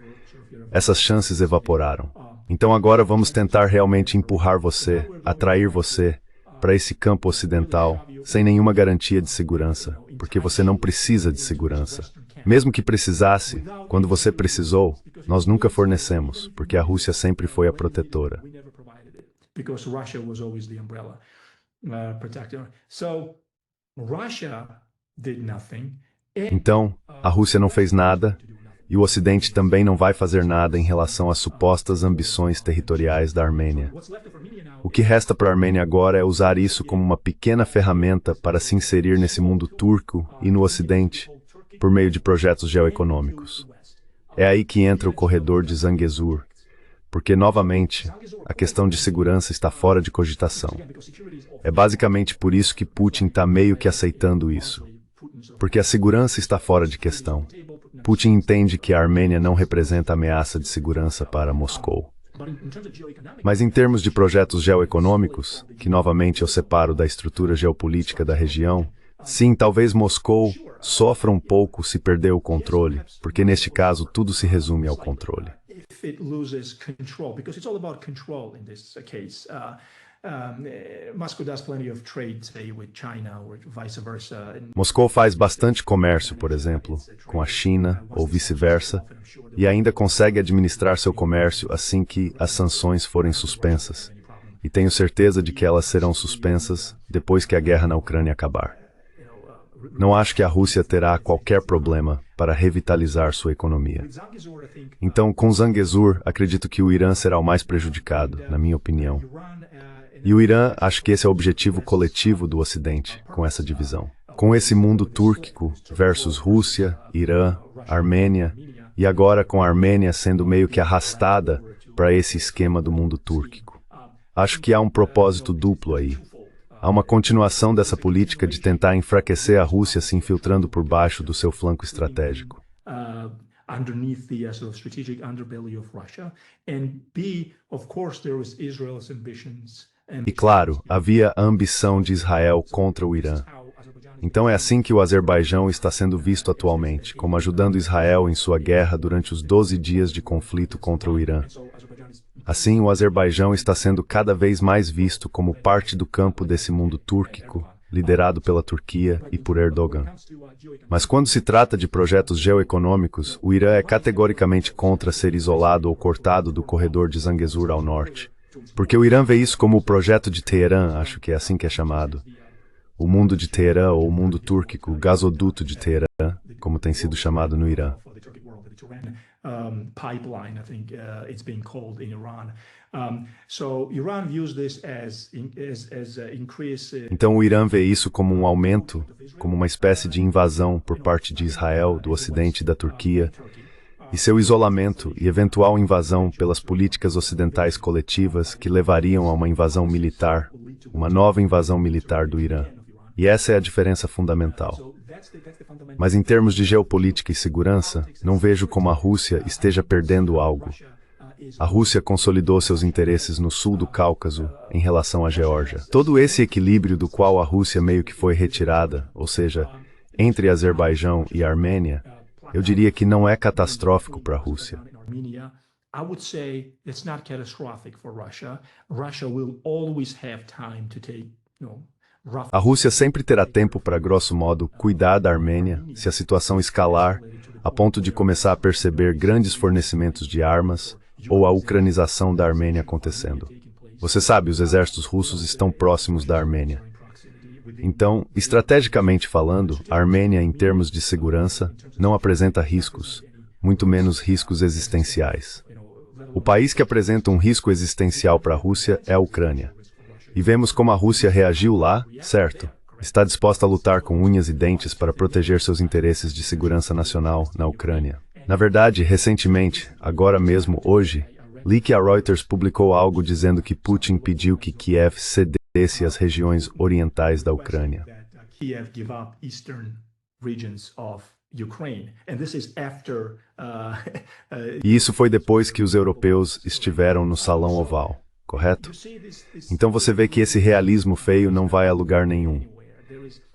essas chances evaporaram. Então agora vamos tentar realmente empurrar você, atrair você, para esse campo ocidental, sem nenhuma garantia de segurança, porque você não precisa de segurança. Mesmo que precisasse, quando você precisou, nós nunca fornecemos, porque a Rússia sempre foi a protetora. Então, a Rússia não fez nada, e o Ocidente também não vai fazer nada em relação às supostas ambições territoriais da Armênia. O que resta para a Armênia agora é usar isso como uma pequena ferramenta para se inserir nesse mundo turco e no Ocidente, por meio de projetos geoeconômicos. É aí que entra o corredor de Zangezur, porque, novamente, a questão de segurança está fora de cogitação. É basicamente por isso que Putin está meio que aceitando isso. Porque a segurança está fora de questão. Putin entende que a Armênia não representa ameaça de segurança para Moscou. Mas em termos de projetos geoeconômicos, que novamente eu separo da estrutura geopolítica da região, sim, talvez Moscou sofra um pouco se perder o controle, porque neste caso tudo se resume ao controle. It loses control, because it's all about control in this case. Moscow does plenty of trade, say, with China or vice versa. Moscou faz bastante comércio, por exemplo, com a China ou vice-versa, e ainda consegue administrar seu comércio assim que as sanções forem suspensas. E tenho certeza de que elas serão suspensas depois que a guerra na Ucrânia acabar. Não acho que a Rússia terá qualquer problema para revitalizar sua economia. Então, com Zangezur, acredito que o Irã será o mais prejudicado, na minha opinião. E o Irã, acho que esse é o objetivo coletivo do Ocidente, com essa divisão. Com esse mundo túrquico versus Rússia, Irã, Armênia, e agora com a Armênia sendo meio que arrastada para esse esquema do mundo túrquico. Acho que há um propósito duplo aí. Há uma continuação dessa política de tentar enfraquecer a Rússia se infiltrando por baixo do seu flanco estratégico. Underneath the sort of strategic underbelly of Russia, and B, of course, there was Israel's ambitions. E claro, havia a ambição de Israel contra o Irã. Então é assim que o Azerbaijão está sendo visto atualmente, como ajudando Israel em sua guerra durante os 12 dias de conflito contra o Irã. Assim, o Azerbaijão está sendo cada vez mais visto como parte do campo desse mundo túrquico, liderado pela Turquia e por Erdogan. Mas quando se trata de projetos geoeconômicos, o Irã é categoricamente contra ser isolado ou cortado do corredor de Zangezur ao norte. Porque o Irã vê isso como o projeto de Teherã, acho que é assim que é chamado. O mundo de Teherã ou o mundo túrquico, o gasoduto de Teherã, como tem sido chamado no Irã. Pipeline, I think it's being called in Iran. So Iran views this as increase. Então o Irã vê isso como um aumento, como uma espécie de invasão por parte de Israel, do Ocidente e da Turquia, e seu isolamento e eventual invasão pelas políticas ocidentais coletivas que levariam a uma invasão militar, uma nova invasão militar do Irã. E essa é a diferença fundamental. Mas em termos de geopolítica e segurança, não vejo como a Rússia esteja perdendo algo. A Rússia consolidou seus interesses no sul do Cáucaso em relação à Geórgia. Todo esse equilíbrio do qual a Rússia meio que foi retirada, ou seja, entre Azerbaijão e Armênia, eu diria que não é catastrófico para a Rússia. I would say it's not catastrophic for Russia. Russia will always have time to take, A Rússia sempre terá tempo para, grosso modo, cuidar da Armênia se a situação escalar a ponto de começar a perceber grandes fornecimentos de armas ou a ucranização da Armênia acontecendo. Você sabe, os exércitos russos estão próximos da Armênia. Então, estrategicamente falando, a Armênia, em termos de segurança, não apresenta riscos, muito menos riscos existenciais. O país que apresenta um risco existencial para a Rússia é a Ucrânia. E vemos como a Rússia reagiu lá, certo? Está disposta a lutar com unhas e dentes para proteger seus interesses de segurança nacional na Ucrânia. Na verdade, recentemente, agora mesmo, hoje, li que a Reuters publicou algo dizendo que Putin pediu que Kiev cedesse as regiões orientais da Ucrânia. Kiev give up eastern regions of Ukraine, and this is after. E isso foi depois que os europeus estiveram no Salão Oval. Correto? Então você vê que esse realismo feio não vai a lugar nenhum.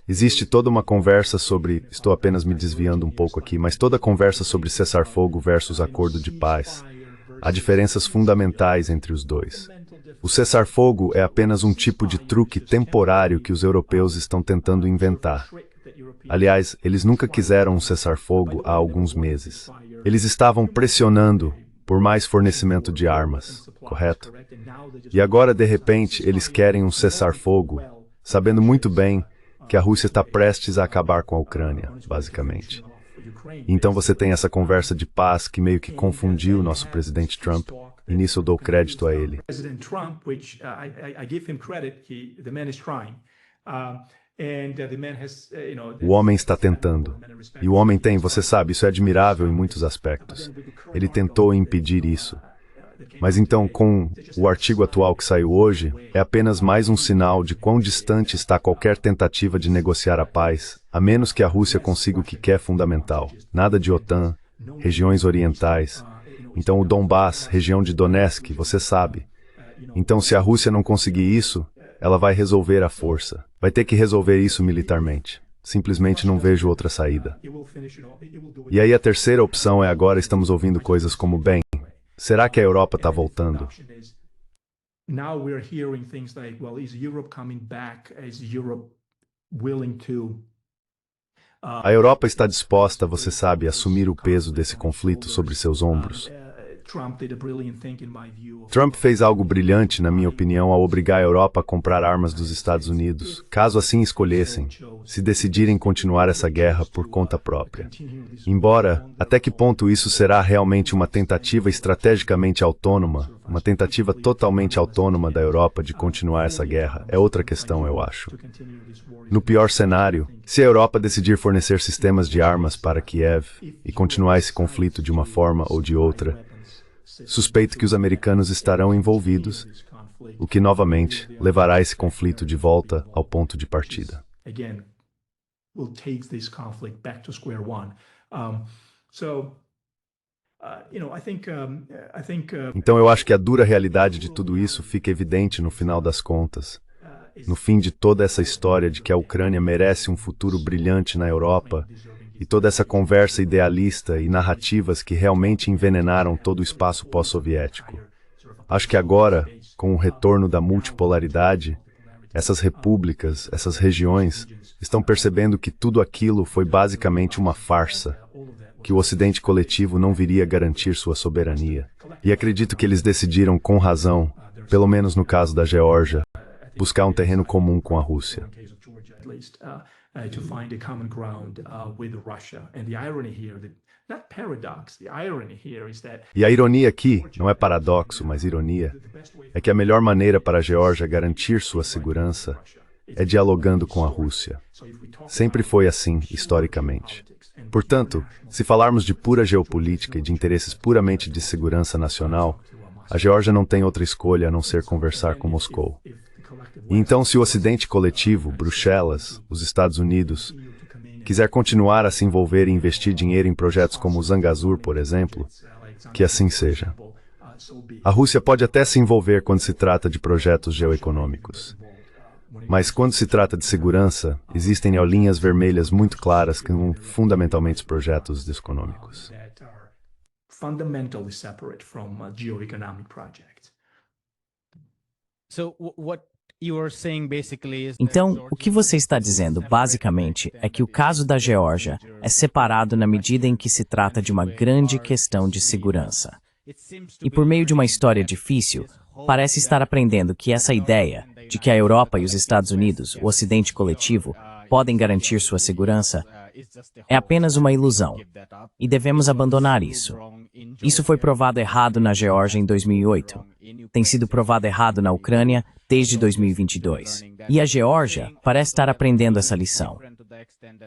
Existe toda uma conversa sobre, estou apenas me desviando um pouco aqui, mas toda a conversa sobre cessar-fogo versus acordo de paz. Há diferenças fundamentais entre os dois. O cessar-fogo é apenas um tipo de truque temporário que os europeus estão tentando inventar. Aliás, eles nunca quiseram um cessar-fogo há alguns meses. Eles estavam pressionando por mais fornecimento de armas, correto? E agora, de repente, eles querem um cessar-fogo, sabendo muito bem que a Rússia está prestes a acabar com a Ucrânia, basicamente. Então você tem essa conversa de paz que meio que confundiu o nosso presidente Trump, e nisso eu dou crédito a ele. President Trump, which I give him credit, the man is trying. O homem está tentando. E o homem tem, você sabe, isso é admirável em muitos aspectos. Ele tentou impedir isso. Mas então, com o artigo atual que saiu hoje, é apenas mais um sinal de quão distante está qualquer tentativa de negociar a paz, a menos que a Rússia consiga o que quer fundamental. Nada de OTAN, regiões orientais. Então o Donbass, região de Donetsk, você sabe. Então se a Rússia não conseguir isso, ela vai resolver à força. Vai ter que resolver isso militarmente. Simplesmente não vejo outra saída. E aí a terceira opção é agora estamos ouvindo coisas como, bem, será que a Europa está voltando? Now we're hearing things like, well, is Europe coming back? Is Europe willing to A Europa está disposta, você sabe, a assumir o peso desse conflito sobre seus ombros. Trump fez algo brilhante, na minha opinião, ao obrigar a Europa a comprar armas dos Estados Unidos, caso assim escolhessem, se decidirem continuar essa guerra por conta própria. Embora, até que ponto isso será realmente uma tentativa estrategicamente autônoma, uma tentativa totalmente autônoma da Europa de continuar essa guerra, é outra questão, eu acho. No pior cenário, se a Europa decidir fornecer sistemas de armas para Kiev e continuar esse conflito de uma forma ou de outra, suspeito que os americanos estarão envolvidos, o que novamente levará esse conflito de volta ao ponto de partida. Então eu acho que a dura realidade de tudo isso fica evidente no final das contas. No fim de toda essa história de que a Ucrânia merece um futuro brilhante na Europa, e toda essa conversa idealista e narrativas que realmente envenenaram todo o espaço pós-soviético. Acho que agora, com o retorno da multipolaridade, essas repúblicas, essas regiões, estão percebendo que tudo aquilo foi basicamente uma farsa, que o Ocidente coletivo não viria garantir sua soberania. E acredito que eles decidiram com razão, pelo menos no caso da Geórgia, buscar um terreno comum com a Rússia. To find a common ground with Russia. And the irony here, not paradox, the irony here is that... E a ironia aqui, não é paradoxo, mas ironia, é que a melhor maneira para a Geórgia garantir sua segurança é dialogando com a Rússia. Sempre foi assim, historicamente. Portanto, se falarmos de pura geopolítica e de interesses puramente de segurança nacional, a Geórgia não tem outra escolha a não ser conversar com Moscou. E então, se o Ocidente coletivo, Bruxelas, os Estados Unidos, quiser continuar a se envolver e investir dinheiro em projetos como o Zangezur, por exemplo, que assim seja. A Rússia pode até se envolver quando se trata de projetos geoeconômicos. Mas quando se trata de segurança, existem linhas vermelhas muito claras que são fundamentalmente projetos econômicos. Então, o que você está dizendo, basicamente, é que o caso da Geórgia é separado na medida em que se trata de uma grande questão de segurança. E por meio de uma história difícil, parece estar aprendendo que essa ideia de que a Europa e os Estados Unidos, o Ocidente coletivo, podem garantir sua segurança, é apenas uma ilusão. E devemos abandonar isso. Isso foi provado errado na Geórgia em 2008. Tem sido provado errado na Ucrânia desde 2022. E a Geórgia parece estar aprendendo essa lição.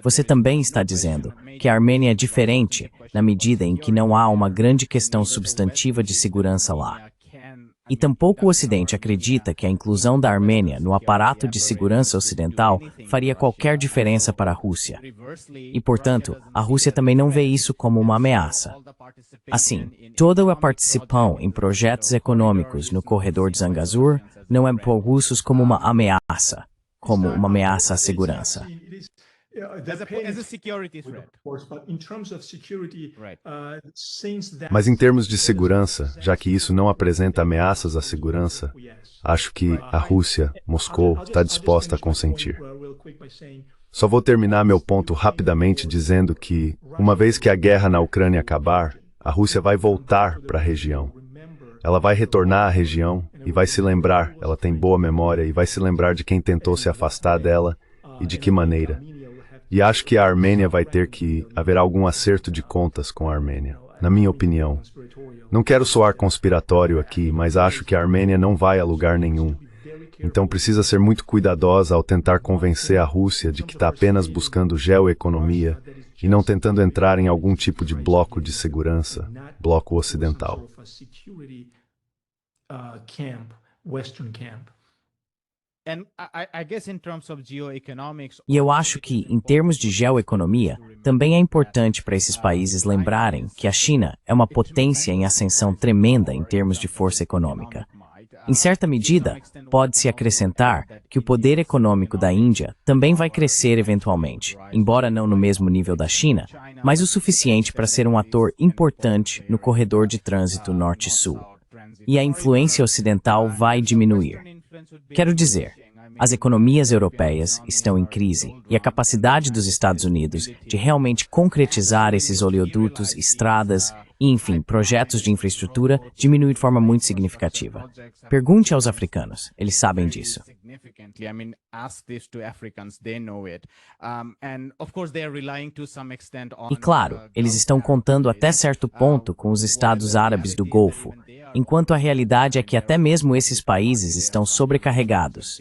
Você também está dizendo que a Armênia é diferente na medida em que não há uma grande questão substantiva de segurança lá. E tampouco o Ocidente acredita que a inclusão da Armênia no aparato de segurança ocidental faria qualquer diferença para a Rússia. E, portanto, a Rússia também não vê isso como uma ameaça. Assim, toda a participação em projetos econômicos no corredor de Zangezur não é por russos como uma ameaça à segurança. Mas em termos de segurança, já que isso não apresenta ameaças à segurança, acho que a Rússia, Moscou, está disposta a consentir. Só vou terminar meu ponto rapidamente dizendo que, uma vez que a guerra na Ucrânia acabar, a Rússia vai voltar para a região. Ela vai retornar à região e vai se lembrar, ela tem boa memória, e vai se lembrar de quem tentou se afastar dela e de que maneira. E acho que a Armênia vai ter que haver algum acerto de contas com a Armênia, na minha opinião. Não quero soar conspiratório aqui, mas acho que a Armênia não vai a lugar nenhum. Então precisa ser muito cuidadosa ao tentar convencer a Rússia de que está apenas buscando geoeconomia e não tentando entrar em algum tipo de bloco de segurança, bloco ocidental. E eu acho que, em termos de geoeconomia, também é importante para esses países lembrarem que a China é uma potência em ascensão tremenda em termos de força econômica. Em certa medida, pode-se acrescentar que o poder econômico da Índia também vai crescer eventualmente, embora não no mesmo nível da China, mas o suficiente para ser um ator importante no corredor de trânsito norte-sul. E a influência ocidental vai diminuir. Quero dizer, as economias europeias estão em crise e a capacidade dos Estados Unidos de realmente concretizar esses oleodutos, estradas e, enfim, projetos de infraestrutura diminui de forma muito significativa. Pergunte aos africanos, eles sabem disso. E claro, eles estão contando até certo ponto com os Estados Árabes do Golfo, enquanto a realidade é que até mesmo esses países estão sobrecarregados.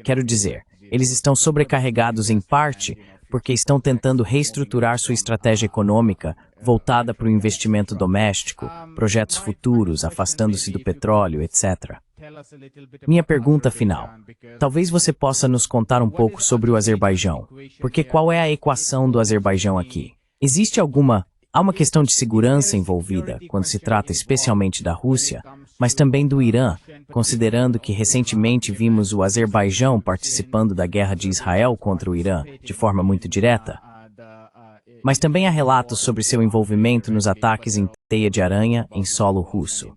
Quero dizer, eles estão sobrecarregados em parte porque estão tentando reestruturar sua estratégia econômica voltada para o investimento doméstico, projetos futuros, afastando-se do petróleo, etc. Minha pergunta final. Talvez você possa nos contar um pouco sobre o Azerbaijão, porque qual é a equação do Azerbaijão aqui? Há uma questão de segurança envolvida quando se trata especialmente da Rússia, mas também do Irã, considerando que recentemente vimos o Azerbaijão participando da guerra de Israel contra o Irã de forma muito direta. Mas também há relatos sobre seu envolvimento nos ataques em teia de aranha em solo russo.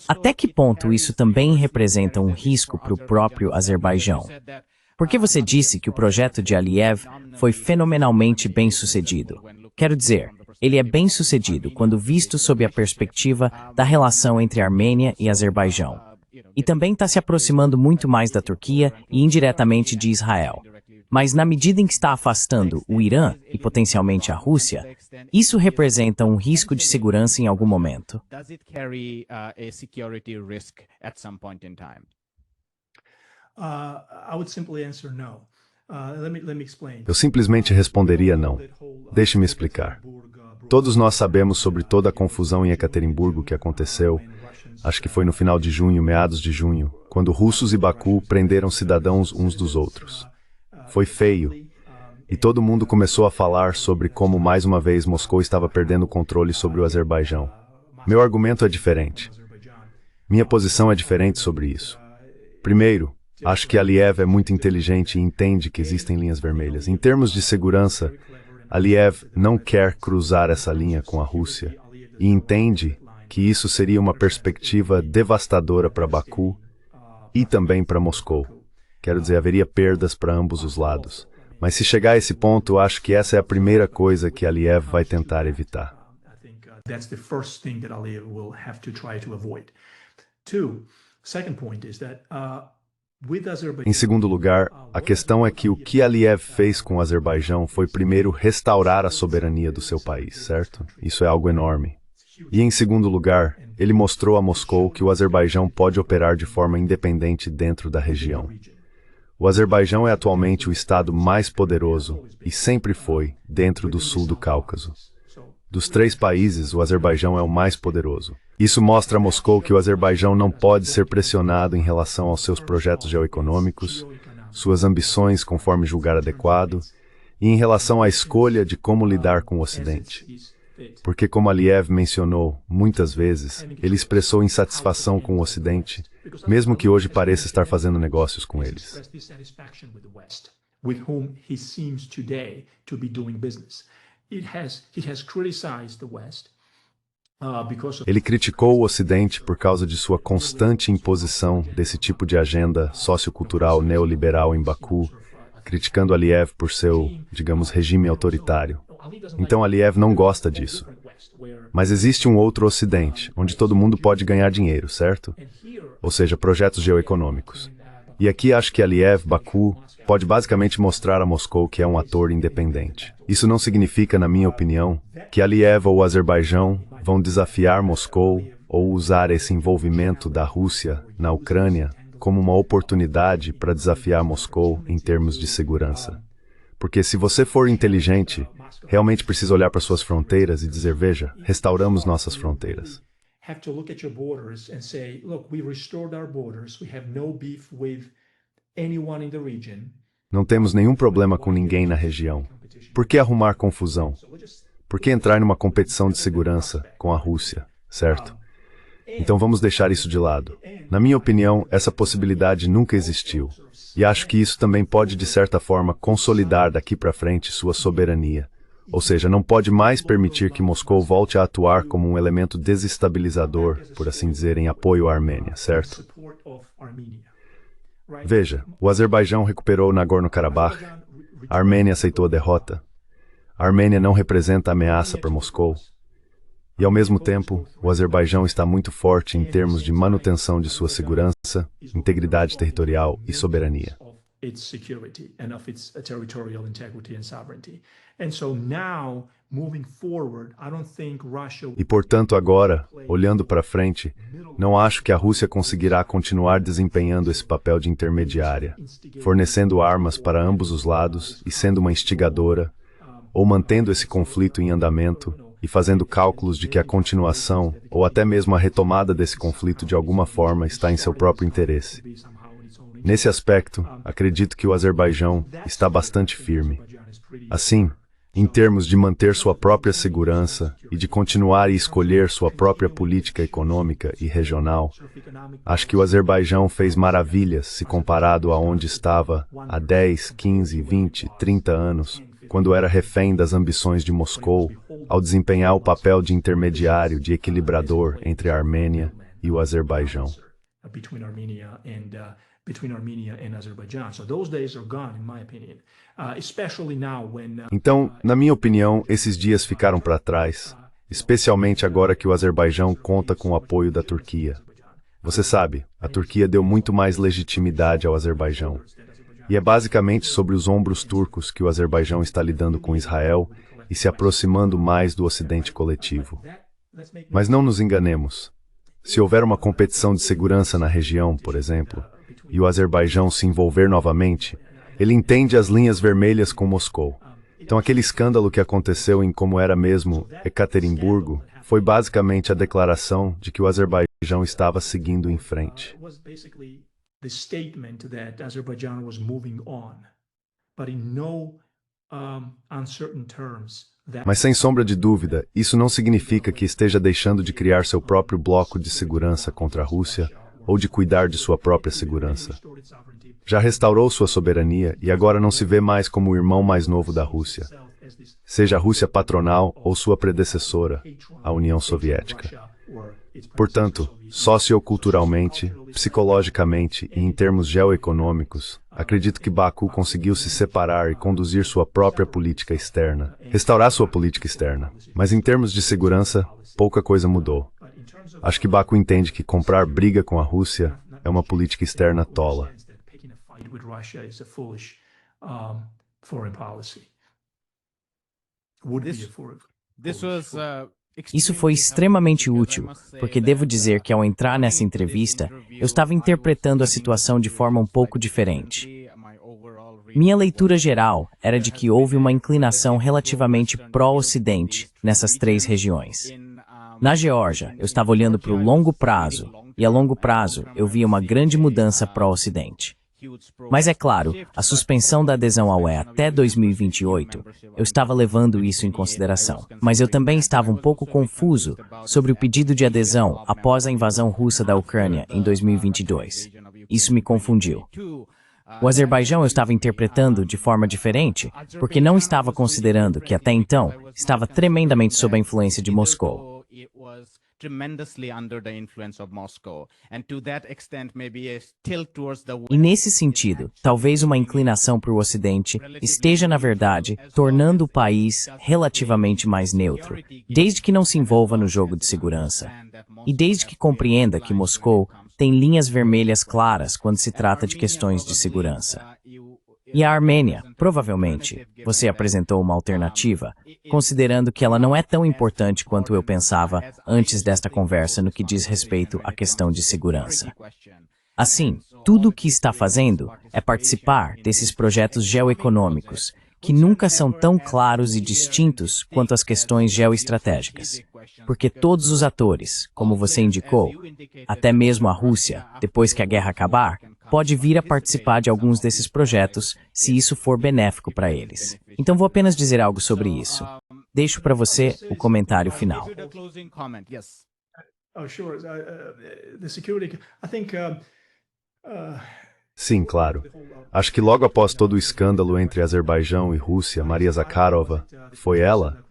Até que ponto isso também representa um risco para o próprio Azerbaijão? Porque você disse que o projeto de Aliyev foi fenomenalmente bem-sucedido. Quero dizer, ele é bem-sucedido quando visto sob a perspectiva da relação entre Armênia e Azerbaijão. E também está se aproximando muito mais da Turquia e indiretamente de Israel. Mas na medida em que está afastando o Irã e potencialmente a Rússia, isso representa um risco de segurança em algum momento? Eu simplesmente responderia não. Deixe-me explicar. Todos nós sabemos sobre toda a confusão em Ekaterimburgo que aconteceu, acho que foi no final de junho, meados de junho, quando russos e Baku prenderam cidadãos uns dos outros. Foi feio, e todo mundo começou a falar sobre como, mais uma vez, Moscou estava perdendo o controle sobre o Azerbaijão. Meu argumento é diferente. Minha posição é diferente sobre isso. Primeiro, acho que Aliyev é muito inteligente e entende que existem linhas vermelhas. Em termos de segurança, Aliyev não quer cruzar essa linha com a Rússia e entende que isso seria uma perspectiva devastadora para Baku e também para Moscou. Quero dizer, haveria perdas para ambos os lados. Mas se chegar a esse ponto, acho que essa é a primeira coisa que Aliyev vai tentar evitar. Em segundo lugar, a questão é que o que Aliyev fez com o Azerbaijão foi primeiro restaurar a soberania do seu país, certo? Isso é algo enorme. E em segundo lugar, ele mostrou a Moscou que o Azerbaijão pode operar de forma independente dentro da região. O Azerbaijão é atualmente o estado mais poderoso, e sempre foi, dentro do sul do Cáucaso. Dos 3 países, o Azerbaijão é o mais poderoso. Isso mostra a Moscou que o Azerbaijão não pode ser pressionado em relação aos seus projetos geoeconômicos, suas ambições conforme julgar adequado, e em relação à escolha de como lidar com o Ocidente. Porque, como Aliyev mencionou muitas vezes, ele expressou insatisfação com o Ocidente, mesmo que hoje pareça estar fazendo negócios com eles. Ele criticou o Ocidente por causa de sua constante imposição desse tipo de agenda sociocultural neoliberal em Baku, criticando Aliyev por seu, digamos, regime autoritário. Então Aliyev não gosta disso. Mas existe um outro Ocidente, onde todo mundo pode ganhar dinheiro, certo? Ou seja, projetos geoeconômicos. E aqui acho que Aliyev, Baku, pode basicamente mostrar a Moscou que é um ator independente. Isso não significa, na minha opinião, que Aliyev ou o Azerbaijão vão desafiar Moscou ou usar esse envolvimento da Rússia na Ucrânia como uma oportunidade para desafiar Moscou em termos de segurança. Porque se você for inteligente, realmente precisa olhar para suas fronteiras e dizer, veja, restauramos nossas fronteiras. Have to look at your borders and say, look, we restored our borders. We have no beef with anyone in the region. Não temos nenhum problema com ninguém na região. Por que arrumar confusão? Por que entrar numa competição de segurança com a Rússia, certo? Então vamos deixar isso de lado. Na minha opinião, essa possibilidade nunca existiu. E acho que isso também pode, de certa forma, consolidar daqui para frente sua soberania. Ou seja, não pode mais permitir que Moscou volte a atuar como um elemento desestabilizador, por assim dizer, em apoio à Armênia, certo? Veja, o Azerbaijão recuperou Nagorno-Karabakh, a Armênia aceitou a derrota, a Armênia não representa ameaça para Moscou, e ao mesmo tempo, o Azerbaijão está muito forte em termos de manutenção de sua segurança, integridade territorial e soberania. Its security and of its territorial integrity and sovereignty. And so now, moving forward, I don't think Russia... E portanto agora, olhando para frente, não acho que a Rússia conseguirá continuar desempenhando esse papel de intermediária, fornecendo armas para ambos os lados e sendo uma instigadora, ou mantendo esse conflito em andamento e fazendo cálculos de que a continuação, ou até mesmo a retomada desse conflito de alguma forma está em seu próprio interesse. Nesse aspecto, acredito que o Azerbaijão está bastante firme. Assim, em termos de manter sua própria segurança e de continuar e escolher sua própria política econômica e regional, acho que o Azerbaijão fez maravilhas se comparado a onde estava há 10, 15, 20, 30 anos, quando era refém das ambições de Moscou, ao desempenhar o papel de intermediário, de equilibrador entre a Armênia e o Azerbaijão. Between Armenia and Azerbaijan. So those days are gone, in my opinion. Especially now when... Então, na minha opinião, esses dias ficaram para trás, especialmente agora que o Azerbaijão conta com o apoio da Turquia. Você sabe, a Turquia deu muito mais legitimidade ao Azerbaijão. E é basicamente sobre os ombros turcos que o Azerbaijão está lidando com Israel e se aproximando mais do Ocidente coletivo. Mas não nos enganemos. Se houver uma competição de segurança na região, por exemplo, e o Azerbaijão se envolver novamente, ele entende as linhas vermelhas com Moscou. Então aquele escândalo que aconteceu em como era mesmo Ekaterimburgo foi basicamente a declaração de que o Azerbaijão estava seguindo em frente. Mas sem sombra de dúvida, isso não significa que esteja deixando de criar seu próprio bloco de segurança contra a Rússia ou de cuidar de sua própria segurança. Já restaurou sua soberania e agora não se vê mais como o irmão mais novo da Rússia, seja a Rússia patronal ou sua predecessora, a União Soviética. Portanto, socioculturalmente, psicologicamente e em termos geoeconômicos, acredito que Baku conseguiu se separar e conduzir sua própria política externa, restaurar sua política externa. Mas em termos de segurança, pouca coisa mudou. Acho que Baku entende que comprar briga com a Rússia é uma política externa tola. Isso foi extremamente útil, porque devo dizer que ao entrar nessa entrevista, eu estava interpretando a situação de forma um pouco diferente. Minha leitura geral era de que houve uma inclinação relativamente pró-Ocidente nessas três regiões. Na Geórgia, eu estava olhando para o longo prazo, e a longo prazo eu via uma grande mudança pró-Ocidente. Mas é claro, a suspensão da adesão ao UE até 2028, eu estava levando isso em consideração. Mas eu também estava um pouco confuso sobre o pedido de adesão após a invasão russa da Ucrânia em 2022. Isso me confundiu. O Azerbaijão eu estava interpretando de forma diferente, porque não estava considerando que até então estava tremendamente sob a influência de Moscou. tremendously under the influence of Moscow, and to that extent maybe a tilt towards the E nesse sentido, talvez uma inclinação para o Ocidente esteja, na verdade, tornando o país relativamente mais neutro, desde que não se envolva no jogo de segurança. E desde que compreenda que Moscou tem linhas vermelhas claras quando se trata de questões de segurança. E a Armênia, provavelmente, você apresentou uma alternativa, considerando que ela não é tão importante quanto eu pensava antes desta conversa no que diz respeito à questão de segurança. Assim, tudo o que está fazendo é participar desses projetos geoeconômicos, que nunca são tão claros e distintos quanto as questões geoestratégicas. Porque todos os atores, como você indicou, até mesmo a Rússia, depois que a guerra acabar, pode vir a participar de alguns desses projetos se isso for benéfico para eles. Então vou apenas dizer algo sobre isso. Deixo para você o comentário final. Oh, sure. The security, I think, Sim, claro. Acho que logo após todo o escândalo entre Azerbaijão e Rússia, Maria Zakharova, foi ela,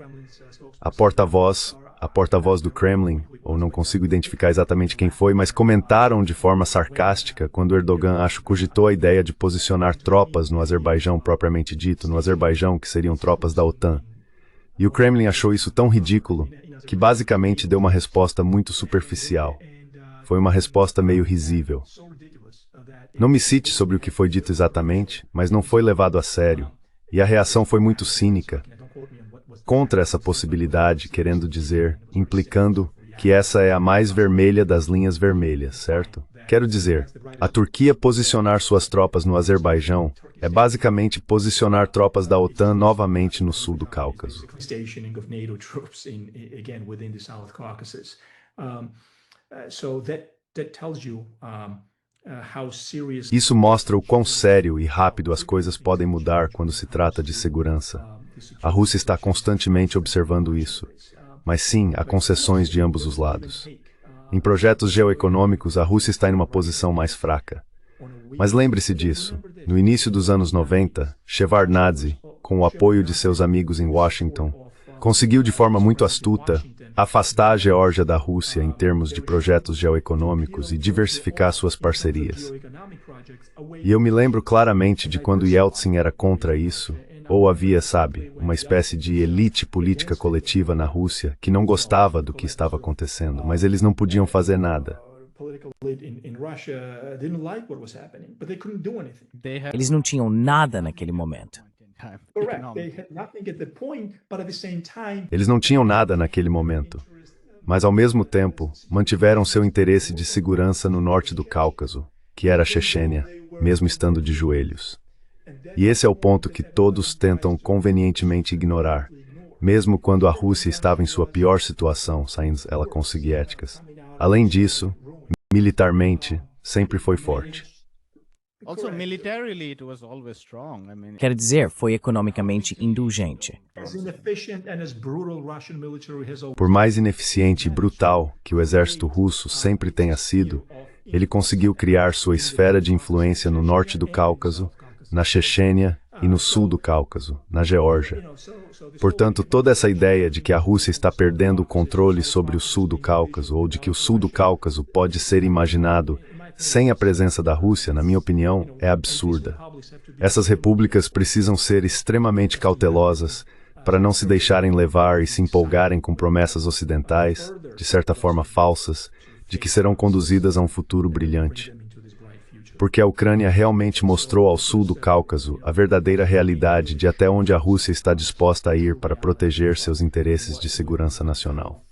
a porta-voz do Kremlin, ou não consigo identificar exatamente quem foi, mas comentaram de forma sarcástica quando Erdogan, acho, cogitou a ideia de posicionar tropas no Azerbaijão propriamente dito, no Azerbaijão, que seriam tropas da OTAN. E o Kremlin achou isso tão ridículo que basicamente deu uma resposta muito superficial. Foi uma resposta meio risível. Não me cite sobre o que foi dito exatamente, mas não foi levado a sério. E a reação foi muito cínica. Contra essa possibilidade, querendo dizer, implicando que essa é a mais vermelha das linhas vermelhas, certo? Quero dizer, a Turquia posicionar suas tropas no Azerbaijão é basicamente posicionar tropas da OTAN novamente no sul do Cáucaso. Isso mostra o quão sério e rápido as coisas podem mudar quando se trata de segurança. A Rússia está constantemente observando isso. Mas sim, há concessões de ambos os lados. Em projetos geoeconômicos, a Rússia está em uma posição mais fraca. Mas lembre-se disso. No início dos anos 90, Shevardnadze, com o apoio de seus amigos em Washington, conseguiu de forma muito astuta afastar a Geórgia da Rússia em termos de projetos geoeconômicos e diversificar suas parcerias. E eu me lembro claramente de quando Yeltsin era contra isso, ou havia, sabe, uma espécie de elite política coletiva na Rússia que não gostava do que estava acontecendo, mas eles não podiam fazer nada. Eles não tinham nada naquele momento. Eles não tinham nada naquele momento, mas ao mesmo tempo mantiveram seu interesse de segurança no norte do Cáucaso, que era a Chechênia, mesmo estando de joelhos. E esse é o ponto que todos tentam convenientemente ignorar, mesmo quando a Rússia estava em sua pior situação, saindo ela com soviéticas. Além disso, militarmente, sempre foi forte. Quer dizer, foi economicamente indulgente. Por mais ineficiente e brutal que o exército russo sempre tenha sido, ele conseguiu criar sua esfera de influência no norte do Cáucaso, na Chechênia e no sul do Cáucaso, na Geórgia. Portanto, toda essa ideia de que a Rússia está perdendo o controle sobre o sul do Cáucaso ou de que o sul do Cáucaso pode ser imaginado sem a presença da Rússia, na minha opinião, é absurda. Essas repúblicas precisam ser extremamente cautelosas para não se deixarem levar e se empolgarem com promessas ocidentais, de certa forma falsas, de que serão conduzidas a um futuro brilhante. Porque a Ucrânia realmente mostrou ao sul do Cáucaso a verdadeira realidade de até onde a Rússia está disposta a ir para proteger seus interesses de segurança nacional.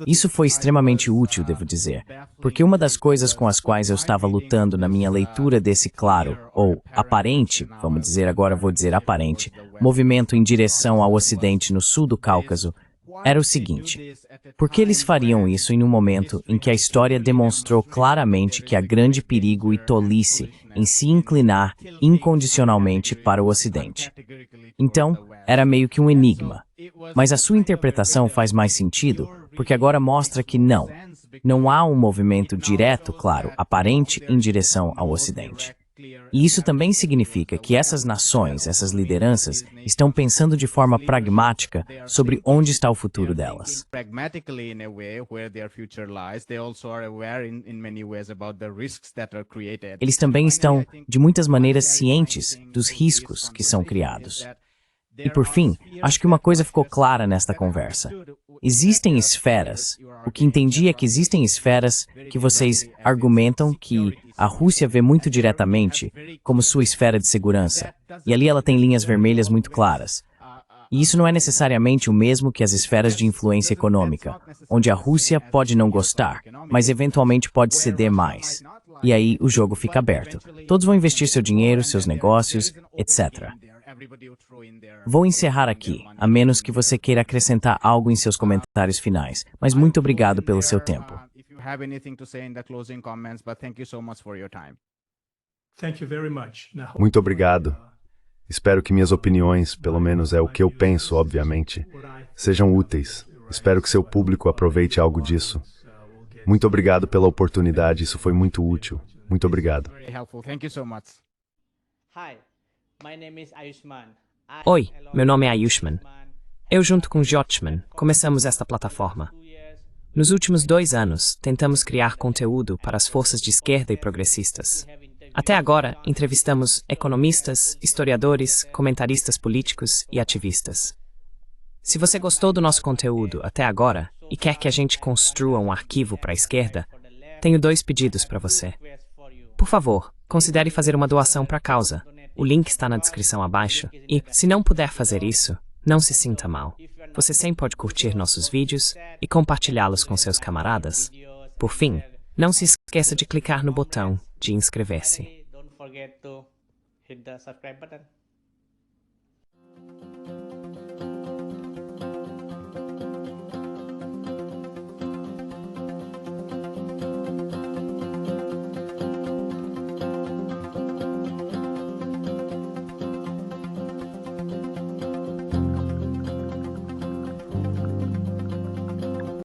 Isso foi extremamente útil, devo dizer, porque uma das coisas com as quais eu estava lutando na minha leitura desse claro, ou aparente, vamos dizer agora vou dizer aparente, movimento em direção ao Ocidente no sul do Cáucaso, era o seguinte: por que eles fariam isso em um momento em que a história demonstrou claramente que há grande perigo e tolice em se inclinar incondicionalmente para o Ocidente? Então, era meio que um enigma. Mas a sua interpretação faz mais sentido, porque agora mostra que não há um movimento direto, claro, aparente em direção ao Ocidente. E isso também significa que essas nações, essas lideranças, estão pensando de forma pragmática sobre onde está o futuro delas. Pragmatically in a way where their future lies, they also are aware in many ways about the risks that are created. Eles também estão, de muitas maneiras, cientes dos riscos que são criados. E por fim, acho que uma coisa ficou clara nesta conversa. Existem esferas. O que entendi é que existem esferas que vocês argumentam que a Rússia vê muito diretamente como sua esfera de segurança. E ali ela tem linhas vermelhas muito claras. E isso não é necessariamente o mesmo que as esferas de influência econômica, onde a Rússia pode não gostar, mas eventualmente pode ceder mais. E aí o jogo fica aberto. Todos vão investir seu dinheiro, seus negócios, etc. Vou encerrar aqui, a menos que você queira acrescentar algo em seus comentários finais, mas muito obrigado pelo seu tempo. Thank you very much. Now, Muito obrigado. Espero que minhas opiniões, pelo menos é o que eu penso, obviamente, sejam úteis. Espero que seu público aproveite algo disso. Muito obrigado pela oportunidade, isso foi muito útil. Muito obrigado. Very helpful. Thank you so much. Hi, my name is Ayushman. Oi, meu nome é Ayushman. Eu, junto com Jotman, começamos esta plataforma. Nos últimos 2 anos, tentamos criar conteúdo para as forças de esquerda e progressistas. Até agora, entrevistamos economistas, historiadores, comentaristas políticos e ativistas. Se você gostou do nosso conteúdo até agora e quer que a gente construa um arquivo para a esquerda, tenho 2 pedidos para você. Por favor, considere fazer uma doação para a causa. O link está na descrição abaixo. E, se não puder fazer isso, não se sinta mal. Você sempre pode curtir nossos vídeos e compartilhá-los com seus camaradas. Por fim, não se esqueça de clicar no botão de inscrever-se. Don't forget to hit the subscribe button.